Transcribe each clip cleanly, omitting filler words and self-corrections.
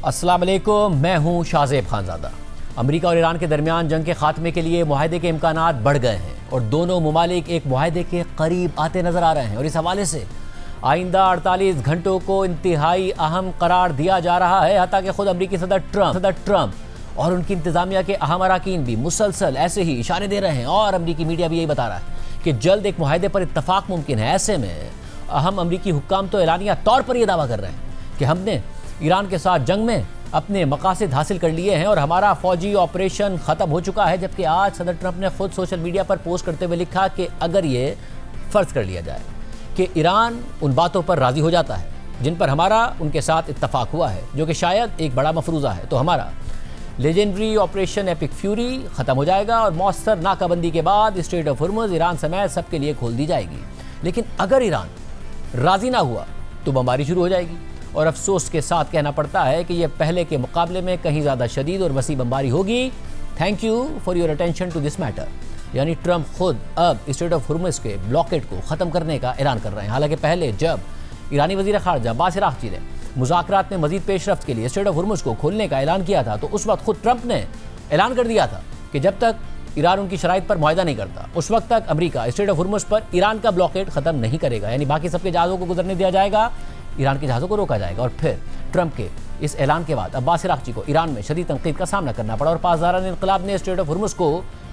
अस्सलाम वालेकुम, मैं हूं शाहजेब खानजादा। अमेरिका और ईरान के दरमियान जंग के खात्मे के लिए मुआहदे के इम्कानात बढ़ गए हैं और दोनों ममालिक एक मुआहदे के करीब आते नजर आ रहे हैं। और इस हवाले से आइंदा 48 घंटों को इंतहाई अहम करार दिया जा रहा है। हत्ता कि खुद अमरीकी सदर ट्रंप और उनकी इंतजामिया के अहम अराकीन भी मुसलसल ऐसे ही इशारे दे रहे हैं और अमरीकी मीडिया भी यही बता रहा है कि जल्द एक मुआहदे पर इत्तफाक मुमकिन है। ऐसे में अहम अमरीकी हुक्काम तो एलानिया तौर पर यह दावा कर रहे हैं कि हमने ईरान के साथ जंग में अपने मकासद हासिल कर लिए हैं और हमारा फौजी ऑपरेशन ख़त्म हो चुका है। जबकि आज सदर ट्रंप ने खुद सोशल मीडिया पर पोस्ट करते हुए लिखा कि अगर ये फ़र्ज़ कर लिया जाए कि ईरान उन बातों पर राज़ी हो जाता है जिन पर हमारा उनके साथ इत्तफाक हुआ है, जो कि शायद एक बड़ा मफरूज़ा है, तो हमारा लेजेंडरी ऑपरेशन एपिक फ्यूरी ख़त्म हो जाएगा और मौसर नाकाबंदी के बाद स्ट्रेट ऑफ हुर्मुज़ ईरान समेत सबके लिए खोल दी जाएगी। लेकिन अगर ईरान राज़ी ना हुआ तो बमबारी शुरू हो जाएगी और अफसोस के साथ कहना पड़ता है कि यह पहले के मुकाबले में कहीं ज़्यादा शदीद और वसी बमबारी होगी। Thank you for your attention to this matter. यानी ट्रंप खुद अब स्ट्रेट ऑफ हुर्मुज़ के ब्लॉकेट को ख़त्म करने का ऐलान कर रहे हैं। हालांकि पहले जब ईरानी वज़ीर ख़ारजा अब्बास अराग़ची ने मुज़ाकरात में मज़ीद पेशरफ्त के लिए स्ट्रेट ऑफ हुर्मुज़ को खोलने का ऐलान किया था, तो उस वक्त खुद ट्रंप ने ऐलान कर दिया था कि जब तक ईरान उनकी शराइत पर मुआहदा नहीं करता उस वक्त तक अमरीका स्ट्रेट ऑफ हुर्मुज़ पर ईरान का ब्लॉकेट ख़त्म नहीं करेगा। यानी बाकी सबके जहाज़ों को गुजरने दिया जाएगा, ईरान के जहाज़ों को रोका जाएगा। और फिर ट्रंप के इस ऐलान के बाद अब्बास अराग़ची को ईरान में शदीद तनकीद का सामना करना पड़ा और पासदारान इन्क़िलाब ने स्ट्रेट ऑफ हुर्मुज़ को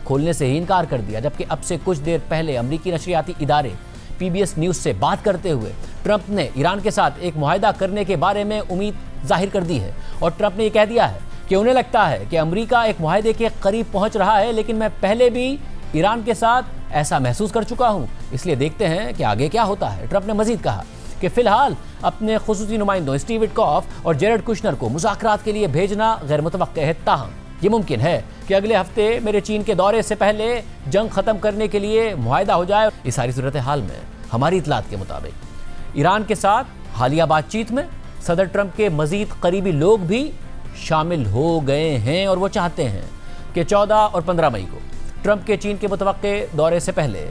खोलने से ही इनकार कर दिया। जबकि अब से कुछ देर पहले अमरीकी नशरियाती इदारे PBS न्यूज़ से बात करते हुए ट्रंप ने ईरान के साथ एक मुआहदा करने के बारे में उम्मीद जाहिर कर दी है और ट्रंप ने यह कह दिया है कि उन्हें लगता है कि अमरीका एक मुआहदे के करीब पहुंच रहा है, लेकिन मैं पहले भी ईरान के साथ ऐसा महसूस कर चुका हूं, इसलिए देखते हैं कि आगे क्या होता है। ट्रंप ने मजीद कहा कि फिलहाल अपने खुसूसी नुमाइंदों स्टीव विटकॉफ और जेरेड कुशनर को मुज़ाकरात के लिए भेजना गैर मुतवक्किअ है। ताहम ये मुमकिन है कि अगले हफ्ते मेरे चीन के दौरे से पहले जंग ख़त्म करने के लिए मुआहदा हो जाए। इस सारी सूरत हाल में हमारी इतलात के मुताबिक ईरान के साथ हालिया बातचीत में सदर ट्रंप के मजीद करीबी लोग भी शामिल हो गए हैं और वो चाहते हैं कि 14 और 15 मई को ट्रंप के चीन के मुतवक्के दौरे से पहले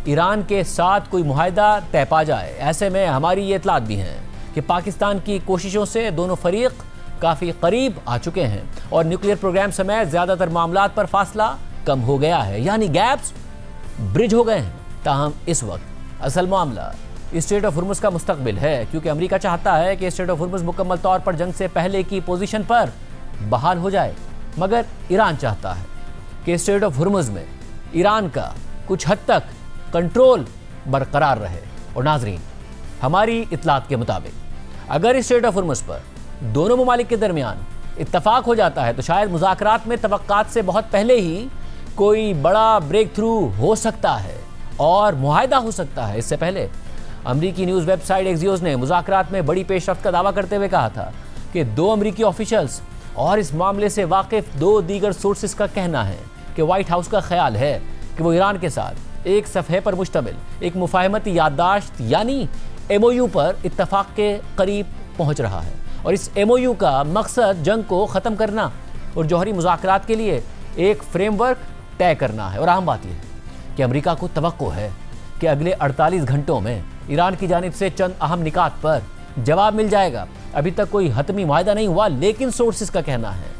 ईरान के साथ कोई मुआहदा तय पा जाए। ऐसे में हमारी ये इतलात भी हैं कि पाकिस्तान की कोशिशों से दोनों फरीक काफ़ी करीब आ चुके हैं और न्यूक्लियर प्रोग्राम समेत ज़्यादातर मामलात पर फासला कम हो गया है, यानी गैप्स ब्रिज हो गए हैं। ताहम इस वक्त असल मामला स्ट्रेट ऑफ हुर्मुज़ का मुस्तकबिल है, क्योंकि अमेरिका चाहता है कि स्ट्रेट ऑफ हुर्मुज़ मुकम्मल तौर पर जंग से पहले की पोजीशन पर बहाल हो जाए, मगर ईरान चाहता है कि स्ट्रेट ऑफ हुर्मुज़ में ईरान का कुछ हद तक कंट्रोल बरकरार रहे। और नाजरीन, हमारी इतलात के मुताबिक अगर स्ट्रेट ऑफ हुर्मुज़ पर दोनों ममालिक के दरमियान इत्तफाक हो जाता है तो शायद मुज़ाकरात में तवक्कात से बहुत पहले ही कोई बड़ा ब्रेक थ्रू हो सकता है और मुआहदा हो सकता है। इससे पहले अमरीकी न्यूज़ वेबसाइट एक्सियोस ने मुज़ाकरात में बड़ी पेशरफ्त का दावा करते हुए कहा था कि 2 अमरीकी ऑफिशियल्स और इस मामले से वाकिफ 2 दीगर सोर्सेस का कहना है कि वाइट हाउस का ख्याल है कि वो ईरान के साथ एक सफ़हे पर मुश्तमिल एक मुफाहमती याददाश्त यानी MOU पर इत्तफाक के करीब पहुँच रहा है और इस MOU का मकसद जंग को ख़त्म करना और जौहरी मुज़ाकरात के लिए एक फ्रेमवर्क तय करना है। और अहम बात यह है कि अमेरिका को तवक्को है कि अगले 48 घंटों में ईरान की जानिब से चंद अहम निकात पर जवाब मिल जाएगा। अभी तक कोई हतमी मुआहदा नहीं हुआ, लेकिन सोर्सेस का कहना है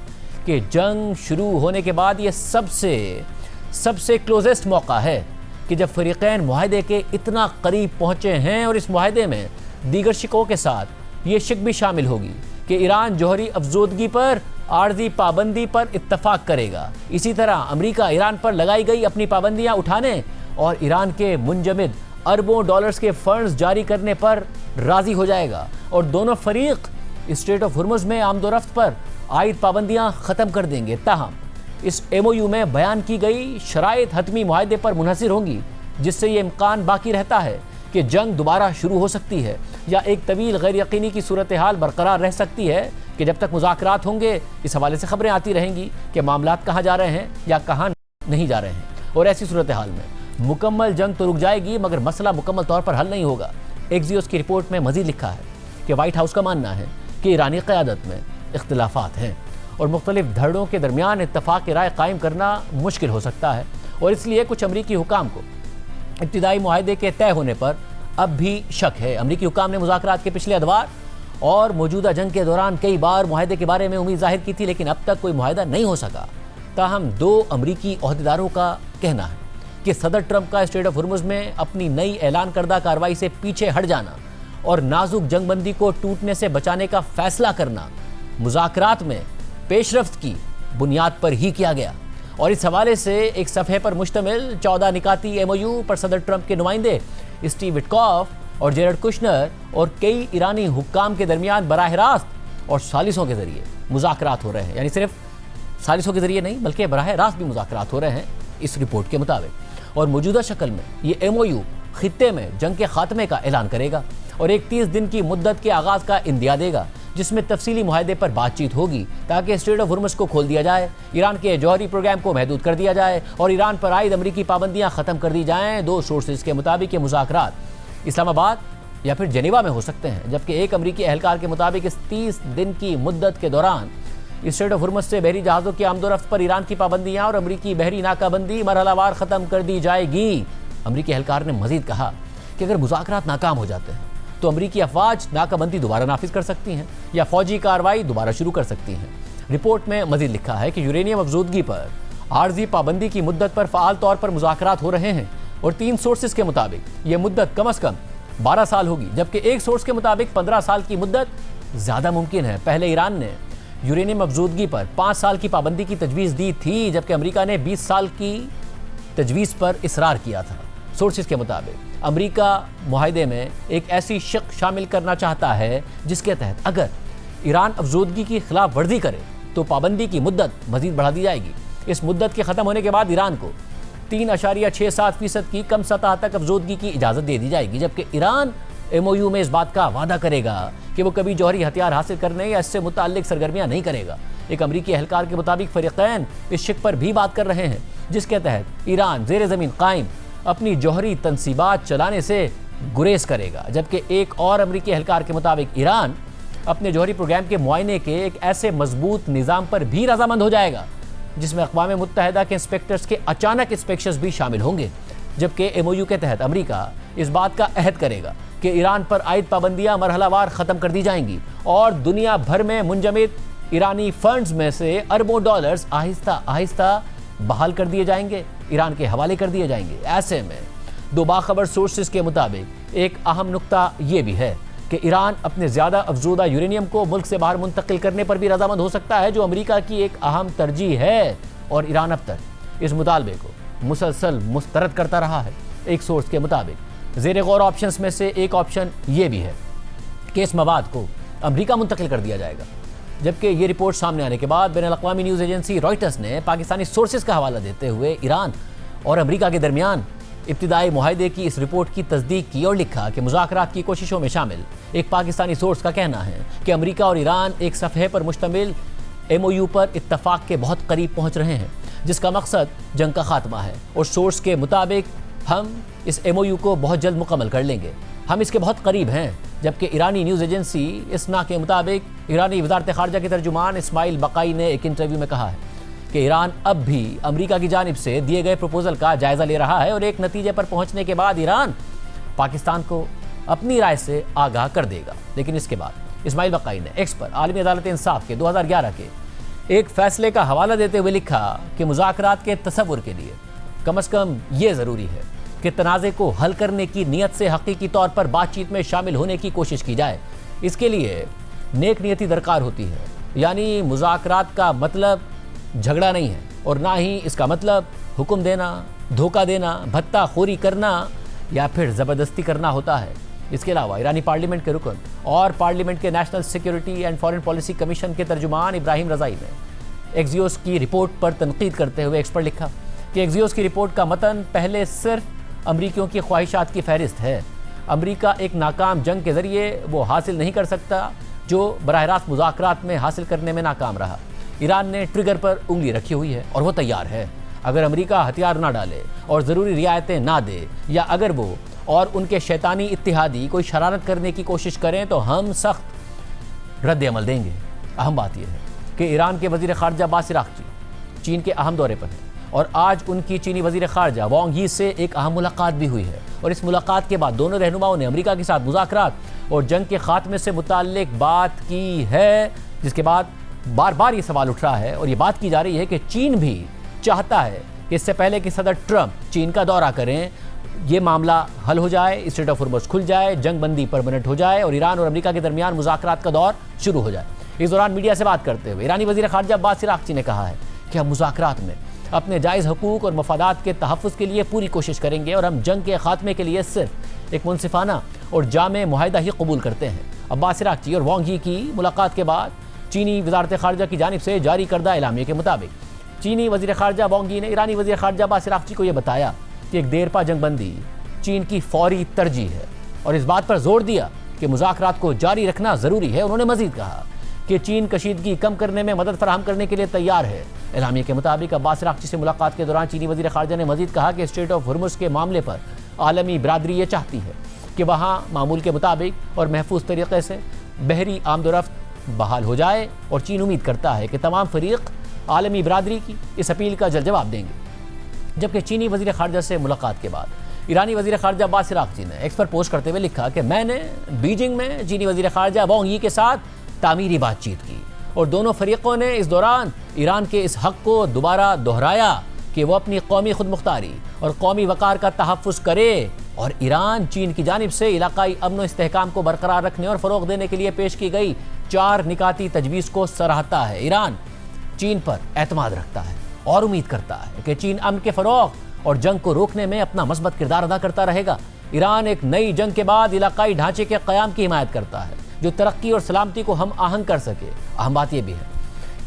कि जंग शुरू होने के बाद ये सबसे क्लोजेस्ट मौका है कि जब फरीक़ैन मुआहदे के इतना करीब पहुँचे हैं और इस मुआहदे में दीगर शिकों के साथ ये शिक भी शामिल होगी कि ईरान जौहरी अफजोदगी पर आर्जी पाबंदी पर इत्तफाक करेगा। इसी तरह अमेरिका ईरान पर लगाई गई अपनी पाबंदियां उठाने और ईरान के मुंजमद अरबों डॉलर्स के फंड्स जारी करने पर राजी हो जाएगा और दोनों फरीक स्ट्रेट ऑफ हुर्मुज़ में आमदोरफ्त पर आयद पाबंदियां ख़त्म कर देंगे। ताहम इस MOU में बयान की गई शराइत हतमी मुआहदे पर मुनहसर होंगी, जिससे ये इम्कान बाकी रहता है कि जंग दोबारा शुरू हो सकती है या एक तवील गैर यकीनी की सूरत हाल बरकरार रह सकती है कि जब तक मुज़ाकरात होंगे इस हवाले से खबरें आती रहेंगी कि मामलात कहाँ जा रहे हैं या कहाँ नहीं जा रहे हैं। और ऐसी सूरत हाल में मुकम्मल जंग तो रुक जाएगी, मगर मसला मुकम्मल तौर पर हल नहीं होगा। एक्सियोस की रिपोर्ट में मज़ीद लिखा है कि वाइट हाउस का मानना है कि ईरानी क़यादत में इख्तिलाफात हैं और मुख्तलिफ धड़ों के दरमियान इत्तफाक की राय कायम करना मुश्किल हो सकता है और इसलिए कुछ अमरीकी हुकाम को इब्तिदाई मुआहदे के तय होने पर अब भी शक है। अमरीकी हुकाम ने मुज़ाकरात के पिछले अदवार और मौजूदा जंग के दौरान कई बार मुआहदे के बारे में उम्मीद जाहिर की थी, लेकिन अब तक कोई मुआहदा नहीं हो सका। ताहम 2 अमरीकी ओहदेदारों का कहना है कि सदर ट्रंप का स्ट्रेट ऑफ हुर्मुज़ में अपनी नई ऐलान करदा कार्रवाई से पीछे हट जाना और नाजुक जंगबंदी को टूटने से बचाने का फैसला करना मुज़ाकरात में पेशरफ्त की बुनियाद पर ही किया गया। और इस हवाले से एक सफ़े पर मुश्तमिल 14 निकाती MOU पर सदर ट्रंप के नुमाइंदे स्टीव विटकॉफ और जेरड कुशनर और कई ईरानी हुक्काम के दरमियान बराह रास्त और सालिसों के जरिए मुज़ाकरात हो रहे हैं। यानी सिर्फ सालिसों के जरिए नहीं बल्कि बराह रास्त भी मुज़ाकरात हो रहे हैं इस रिपोर्ट के मुताबिक। और मौजूदा शक्ल में ये MOU खित्ते में जंग के खात्मे का ऐलान करेगा और एक 30 दिन की मुद्दत के आगाज़ का इंदिया देगा, जिसमें तफसीली मुआहदे पर बातचीत होगी ताकि स्ट्रेट ऑफ हुर्मुज़ को खोल दिया जाए, ईरान के जौहरी प्रोग्राम को महदूद कर दिया जाए और ईरान पर आयद अमरीकी पाबंदियां ख़त्म कर दी जाएँ। 2 सोर्सेज के मुताबिक ये मुज़ाकरात इस्लामाबाद या फिर जेनेवा में हो सकते हैं, जबकि एक अमरीकी एहलकार के मुताबिक इस 30 दिन की मुद्दत के दौरान स्ट्रेट ऑफ हुर्मुज़ से बहरी जहाज़ों की आमदोरफ्त पर ईरान की पाबंदियां और अमरीकी बहरी नाकाबंदी मरहलावार ख़त्म कर दी जाएगी। अमरीकी एहलकार ने मजीद कहा कि अगर मुज़ाकरात नाकाम हो जाते हैं तो अमरीकी अफवाज नाकाबंदी दोबारा नाफिज कर सकती हैं या फौजी कार्रवाई दोबारा शुरू कर सकती हैं। रिपोर्ट में मजीद लिखा है कि यूरेनियम अफजूदगी पर आर्जी पाबंदी की मुद्दत पर फ़ाल तौर पर मुज़ाकरात हो रहे हैं और 3 सोर्सेज के मुताबिक ये मुद्दत कम अज़ कम 12 साल होगी, जबकि एक सोर्स के मुताबिक 15 साल की मुद्दत ज़्यादा मुमकिन है। पहले ईरान ने यूरेनियम अफजूदगी पर 5 साल की पाबंदी की तजवीज़ दी थी, जबकि अमरीका ने 20 साल की तजवीज़ पर इसरार किया था। सोर्सेज के मुताबिक अमरीका मुआहदे में एक ऐसी शक शामिल करना चाहता है जिसके तहत अगर ईरान अफजूदगी की खिलाफ वर्जी करे तो पाबंदी की मुद्दत मजीद बढ़ा दी जाएगी। इस मुद्दत के ख़त्म होने के बाद ईरान को 3.67% की कम सतह तक अफजूदगी की इजाज़त दे दी जाएगी, जबकि ईरान MOU में इस बात का वादा करेगा कि वो कभी जौहरी हथियार हासिल करने या इससे मुताल्लिक सरगर्मियाँ नहीं करेगा। एक अमरीकी एहलकार के मुताबिक फ़रीक़ैन इस शिक पर भी बात कर रहे हैं जिसके तहत ईरान ज़ेर ज़मीन कायम अपनी जौहरी तनसीबात चलाने से गुरेज करेगा, जबकि एक और अमरीकी एहलकार के मुताबिक ईरान अपने जौहरी प्रोग्राम के मुआयने के एक ऐसे मजबूत निज़ाम पर भी रजामंद हो जाएगा जिसमें अक़वाम मुत्तहिदा के इंस्पेक्टर्स के अचानक इंस्पेक्शंस भी शामिल होंगे, जबकि MOU के तहत अमरीका इस बात का अहद करेगा कि ईरान पर आयद पाबंदियाँ मरहलावार ख़त्म कर दी जाएंगी और दुनिया भर में मुंजमद ईरानी फंड्स में से अरबों डॉलर्स आहिस्ता आहिस्ता बहाल कर दिए जाएंगे, ईरान के हवाले कर दिए जाएंगे। ऐसे में 2 बाखबर सोर्सेज के मुताबिक एक अहम नुक्ता ये भी है कि ईरान अपने ज़्यादा अफजूदा यूरेनियम को मुल्क से बाहर मुंतकिल करने पर भी रजामंद हो सकता है, जो अमरीका की एक अहम तरजीह है और ईरान अब तक इस मुतालबे को मुसलसल मुस्तरद करता रहा है। एक सोर्स के मुताबिक ज़ेर गौर ऑप्शंस में से एक ऑप्शन ये भी है कि इस मवाद को अमरीका मुंतकिल कर दिया जाएगा, जबकि ये रिपोर्ट सामने आने के बाद बैनुल-अक़वामी न्यूज़ एजेंसी रॉयटर्स ने पाकिस्तानी सोर्सेज का हवाला देते हुए ईरान और अमरीका के दरमियान इब्तिदाई मुआहदे की इस रिपोर्ट की तस्दीक की और लिखा कि मुज़ाकरात की कोशिशों में शामिल एक पाकिस्तानी सोर्स का कहना है कि अमरीका और ईरान एक सफ़हे पर मुश्तमिल MOU पर इत्तफाक के बहुत करीब पहुँच रहे हैं, जिसका मकसद जंग का खात्मा है। और सोर्स के मुताबिक हम इस MOU को बहुत जल्द मुकम्मल कर लेंगे, हम इसके बहुत करीब हैं। जबकि ईरानी न्यूज़ एजेंसी इसना के मुताबिक ईरानी वज़ारत ख़ारजा के तर्जुमान इस्माइल बक़ाई ने एक इंटरव्यू में कहा है कि ईरान अब भी अमरीका की जानिब से दिए गए प्रपोजल का जायज़ा ले रहा है और एक नतीजे पर पहुंचने के बाद ईरान पाकिस्तान को अपनी राय से आगाह कर देगा। लेकिन इसके बाद इस्माइल बक़ाई ने एक्स पर आलमी अदालत इंसाफ के 2011 के एक फ़ैसले का हवाला देते हुए लिखा कि मुज़ाकरात के तसव्वुर के लिए कम अज़ कम ये ज़रूरी है कि तनाज़े को हल करने की नीयत से हकीकी तौर पर बातचीत में शामिल होने की कोशिश की जाए। इसके लिए नेक नियति दरकार होती है, यानी मुज़ाकरात का मतलब झगड़ा नहीं है और ना ही इसका मतलब हुक्म देना, धोखा देना, भत्ताखोरी करना या फिर ज़बरदस्ती करना होता है। इसके अलावा ईरानी पार्लियामेंट के रुकन और पार्लियामेंट के national security and foreign policy commission के तर्जुमान इब्राहिम रज़ाई ने एक्सियोस की रिपोर्ट पर तनकीद करते हुए एक्स पर लिखा कि एक्सियोस की रिपोर्ट का मतन पहले सिर्फ अमरीकियों की ख्वाहिशात की फहरिस्त है। अमरीका एक नाकाम जंग के ज़रिए वो हासिल नहीं कर सकता जो बराह रास्त मुज़ाकरात में हासिल करने में नाकाम रहा। ईरान ने ट्रिगर पर उंगली रखी हुई है और वो तैयार है। अगर अमरीका हथियार ना डाले और ज़रूरी रियायतें ना दे, या अगर वो और उनके शैतानी इत्तिहादी कोई शरारत करने की कोशिश करें तो हम सख्त रद्द अमल देंगे। अहम बात यह है कि ईरान के वज़ीर ख़ारजा अब्बास अराग़ची चीन के अहम दौरे पर हैं और आज उनकी चीनी वज़ीर ख़ारजा वांग यी से एक अहम मुलाकात भी हुई है और इस मुलाकात के बाद दोनों रहनुमाओं ने अमेरिका के साथ मुज़ाकरात और जंग के खात्मे से मुताल्लिक बात की है, जिसके बाद बार बार ये सवाल उठ रहा है और ये बात की जा रही है कि चीन भी चाहता है कि इससे पहले कि सदर ट्रंप चीन का दौरा करें, ये मामला हल हो जाए, स्ट्रेट ऑफ हॉर्मुज़ खुल जाए, जंग बंदी परमानेंट हो जाए और ईरान और अमेरिका के दरमियान मुज़ाकरात का दौर शुरू हो जाए। इस दौरान मीडिया से बात करते हुए ईरानी वज़ीर ख़ारजा अब्बास अराग़ची ने कहा है कि हम मुज़ाकरात में अपने जायज़ हकूक़ और मफादात के तहफ़्फ़ुज़ के लिए पूरी कोशिश करेंगे और हम जंग के ख़ात्मे के लिए सिर्फ एक मुनसिफ़ाना और जामे मुआहिदा ही कबूल करते हैं। अब्बास अराग़ची और वांग यी की मुलाकात के बाद चीनी वज़ारत ख़ारजा की जानिब से जारी करदा एलामिया के मुताबिक चीनी वज़ीर ख़ारजा वांग यी ने ईरानी वज़ीर ख़ारजा अब्बास अराग़ची को यह बताया कि एक देरपा जंगबंदी चीन की फौरी तरजीह है और इस बात पर जोर दिया कि मुज़ाकरात को जारी रखना ज़रूरी है। उन्होंने मज़ीद कहा कि चीन कशीदगी कम करने में मदद फराहम करने के लिए तैयार है। एलामिया के मुताबिक अब्बास अराग़ची से मुलाकात के दौरान चीनी वज़ीर ख़ारजा ने मज़ीद कहा कि स्ट्रेट ऑफ हॉर्मुज़ के मामले पर आलमी बरादरी ये चाहती है कि वहाँ मामूल के मुताबिक और महफूज तरीक़े से बहरी आमदोरफ्त बहाल हो जाए और चीन उम्मीद करता है कि तमाम फ़रीक़ आलमी बरादरी की इस अपील का जवाब देंगे। जबकि चीनी वज़ीर ख़ारजा से मुलाकात के बाद ईरानी वज़ीर ख़ारजा अब्बास अराग़ची ने एक्स पर पोस्ट करते हुए लिखा कि मैंने बीजिंग में चीनी वज़ीर ख़ारजा वांग यी के साथ तामीरी बातचीत की और दोनों फरीक़ों ने इस दौरान ईरान के इस हक़ को दोबारा दोहराया कि वह अपनी कौमी खुदमुख्तारी और कौमी वक़ार का तहफ़्फ़ुज़ करे और ईरान चीन की जानिब से इलाकाई अमन व इस्तेहकाम को बरकरार रखने और फ़रोग़ देने के लिए पेश की गई 4 निकाती तजवीज़ को सराहता है। ईरान चीन पर एतमाद रखता है और उम्मीद करता है कि चीन अमन के फ़रोग़ और जंग को रोकने में अपना मस्बत किरदार अदा करता रहेगा। ईरान एक नई जंग के बाद इलाकाई ढांचे के क़याम की हिमायत करता है जो तरक्की और सलामती को हम आहंग कर सके। अहम बात यह भी है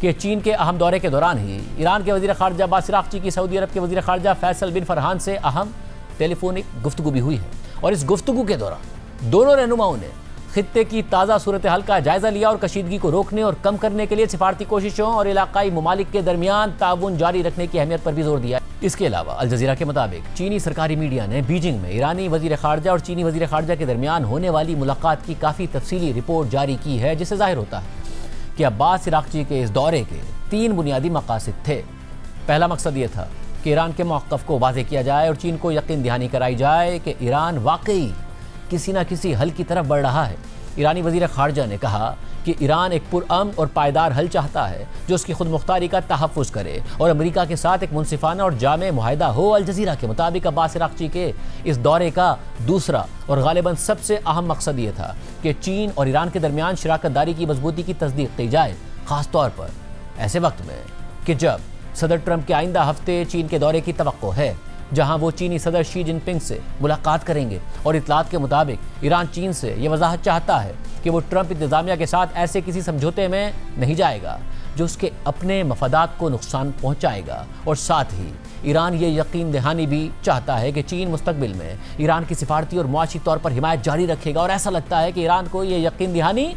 कि चीन के अहम दौरे के दौरान ही ईरान के वज़ीर ख़ारजा अब्बास अराग़ची की सऊदी अरब के वज़ीर ख़ारजा फैसल बिन फरहान से अहम टेलीफोनिक गुफ्तगू भी हुई है और इस गुफ्तगू के दौरान दोनों रहनुमाओं ने खित्ते की ताज़ा सूरत हाल का जायज़ा लिया और कशीदगी को रोकने और कम करने के लिए सिफारती कोशिशों और इलाकाई ममालिक के दरमियान ताउन जारी रखने की अहमियत पर भी जोर दिया। इसके अलावा अल जज़ीरा के मुताबिक चीनी सरकारी मीडिया ने बीजिंग में ईरानी वज़ीर ख़ारजा और चीनी वज़ीर ख़ारजा के दरमियान होने वाली मुलाकात की काफ़ी तफसीली रिपोर्ट जारी की है, जिससे ज़ाहिर होता है कि अब्बास अराग़ची के इस दौरे के 3 बुनियादी मकासद थे। पहला मकसद ये था कि ईरान के मौक़िफ़ को वाज़ेह किया जाए और चीन को यकीन दहानी कराई जाए कि ईरान वाकई किसी न किसी हल की तरफ बढ़ रहा है। ईरानी वज़ीर ख़ारजा ने कहा कि ईरान एक पुरअमन और पायदार हल चाहता है जो उसकी खुद मुख्तारी का तहफ़्फ़ुज़ करे और अमेरिका के साथ एक मुनसिफ़ाना और जामे मुआहिदा हो। अल जज़ीरा के मुताबिक अब्बास अराग़ची के इस दौरे का दूसरा और गालिबन सबसे अहम मकसद ये था कि चीन और ईरान के दरमियान शराकत दारी की मजबूती की तस्दीक की जाए, ख़ास तौर पर ऐसे वक्त में कि जब सदर ट्रंप के आइंदा हफ्ते चीन के दौरे की तवक्को है, जहां वो चीनी सदर शी जिनपिंग से मुलाकात करेंगे और इतलात के मुताबिक ईरान चीन से ये वजाहत चाहता है कि वो ट्रंप इंतज़ामिया के साथ ऐसे किसी समझौते में नहीं जाएगा जो उसके अपने मफादात को नुकसान पहुंचाएगा और साथ ही ईरान ये यकीन दहानी भी चाहता है कि चीन मुस्तकबिल में ईरान की सिफारती और मुआशी तौर पर हिमायत जारी रखेगा और ऐसा लगता है कि ईरान को ये यकीन दहानी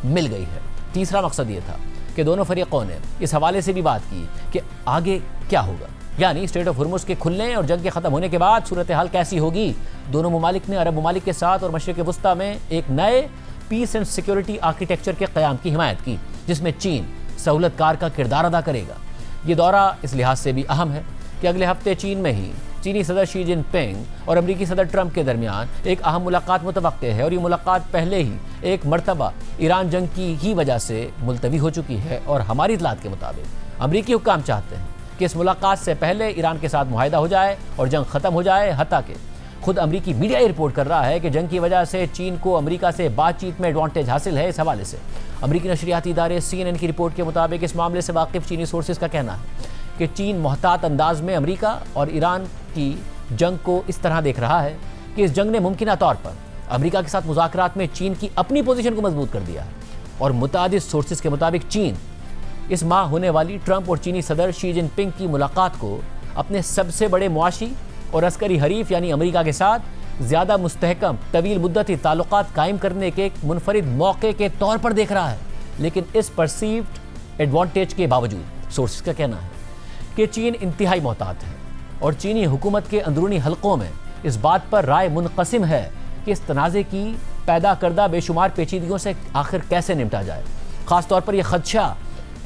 मिल गई है। तीसरा मकसद ये था कि दोनों फरीक़ों ने इस हवाले से भी बात की कि आगे क्या होगा, यानी स्ट्रेट ऑफ हॉर्मुज़ के खुलने और जंग के ख़त्म होने के बाद सूरत हाल कैसी होगी। दोनों ममालिक ने अरब ममालिक के साथ और मशरिक़ वस्ता में एक नए पीस एंड सिक्योरिटी आर्किटेक्चर के क़याम की हिमायत की, जिसमें चीन सहूलतकार का किरदार अदा करेगा। ये दौरा इस लिहाज से भी अहम है कि अगले हफ्ते चीन में ही चीनी सदर शी जिनपिंग और अमरीकी सदर ट्रंप के दरमियान एक अहम मुलाकात मुतवक्के है और ये मुलाकात पहले ही एक मरतबा ईरान जंग की ही वजह से मुलतवी हो चुकी है और हमारी इतलात के मुताबिक अमरीकी हुक्काम चाहते हैं कि इस मुलाकात से पहले ईरान के साथ मुआहिदा हो जाए और जंग ख़त्म हो जाए। हत्ता कि खुद अमरीकी मीडिया ये रिपोर्ट कर रहा है कि जंग की वजह से चीन को अमरीका से बातचीत में एडवांटेज हासिल है। इस हवाले से अमरीकी नशरियाती इदारे CNN की रिपोर्ट के मुताबिक इस मामले से वाकिफ़ चीनी सोर्सेज का कहना है कि चीन मोहतात अंदाज में अमरीका और ईरान की जंग को इस तरह देख रहा है कि इस जंग ने मुमकिन तौर पर अमरीका के साथ मुज़ाकरात में चीन की अपनी पोजीशन को मजबूत कर दिया है और मुतादिद सोर्सेज के मुताबिक चीन इस माह होने वाली ट्रंप और चीनी सदर शी जिनपिंग की मुलाकात को अपने सबसे बड़े मुआशी और अस्करी हरीफ यानी अमरीका के साथ ज़्यादा मुस्तहकम तवील मुद्दती ताल्लुकात कायम करने के एक मुनफरिद मौके के तौर पर देख रहा है। लेकिन इस परसीव्ड एडवांटेज के बावजूद सोर्सेज का कहना है कि चीन इंतहाई मोहतात है और चीनी हुकूमत के अंदरूनी हलकों में इस बात पर राय मुनक़सिम है कि इस तनाज़े की पैदा करदा बेशुमार पेचीदगियों से आखिर कैसे निपटा जाए। ख़ास तौर पर यह खदशा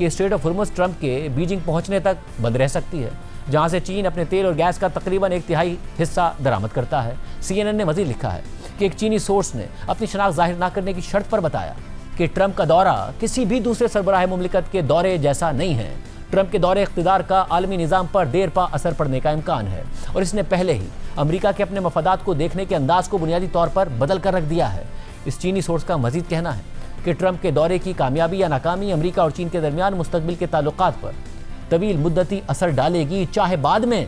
कि स्ट्रेट ऑफ हुर्मुज़ ट्रंप के बीजिंग पहुंचने तक बंद रह सकती है, जहां से चीन अपने तेल और गैस का तकरीबन 1/3 हिस्सा दरामद करता है। CNN ने मजीद लिखा है कि एक चीनी सोर्स ने अपनी शनाख्त जाहिर न करने की शर्त पर बताया कि ट्रंप का दौरा किसी भी दूसरे सरबराह मुमलिकत के दौरे जैसा नहीं है। ट्रंप के दौरे इख्तिदार का आलमी निज़ाम पर देर पा असर पड़ने का इम्कान है और इसने पहले ही अमेरिका के अपने मफादात को देखने के अंदाज को बुनियादी तौर पर बदल कर रख दिया है। इस चीनी सोर्स का मजीद कहना है कि ट्रंप के दौरे की कामयाबी या नाकामी अमेरिका और चीन के दरमियान मुस्तकबिल के ताल्लुकात पर तवील मुद्दती असर डालेगी, चाहे बाद में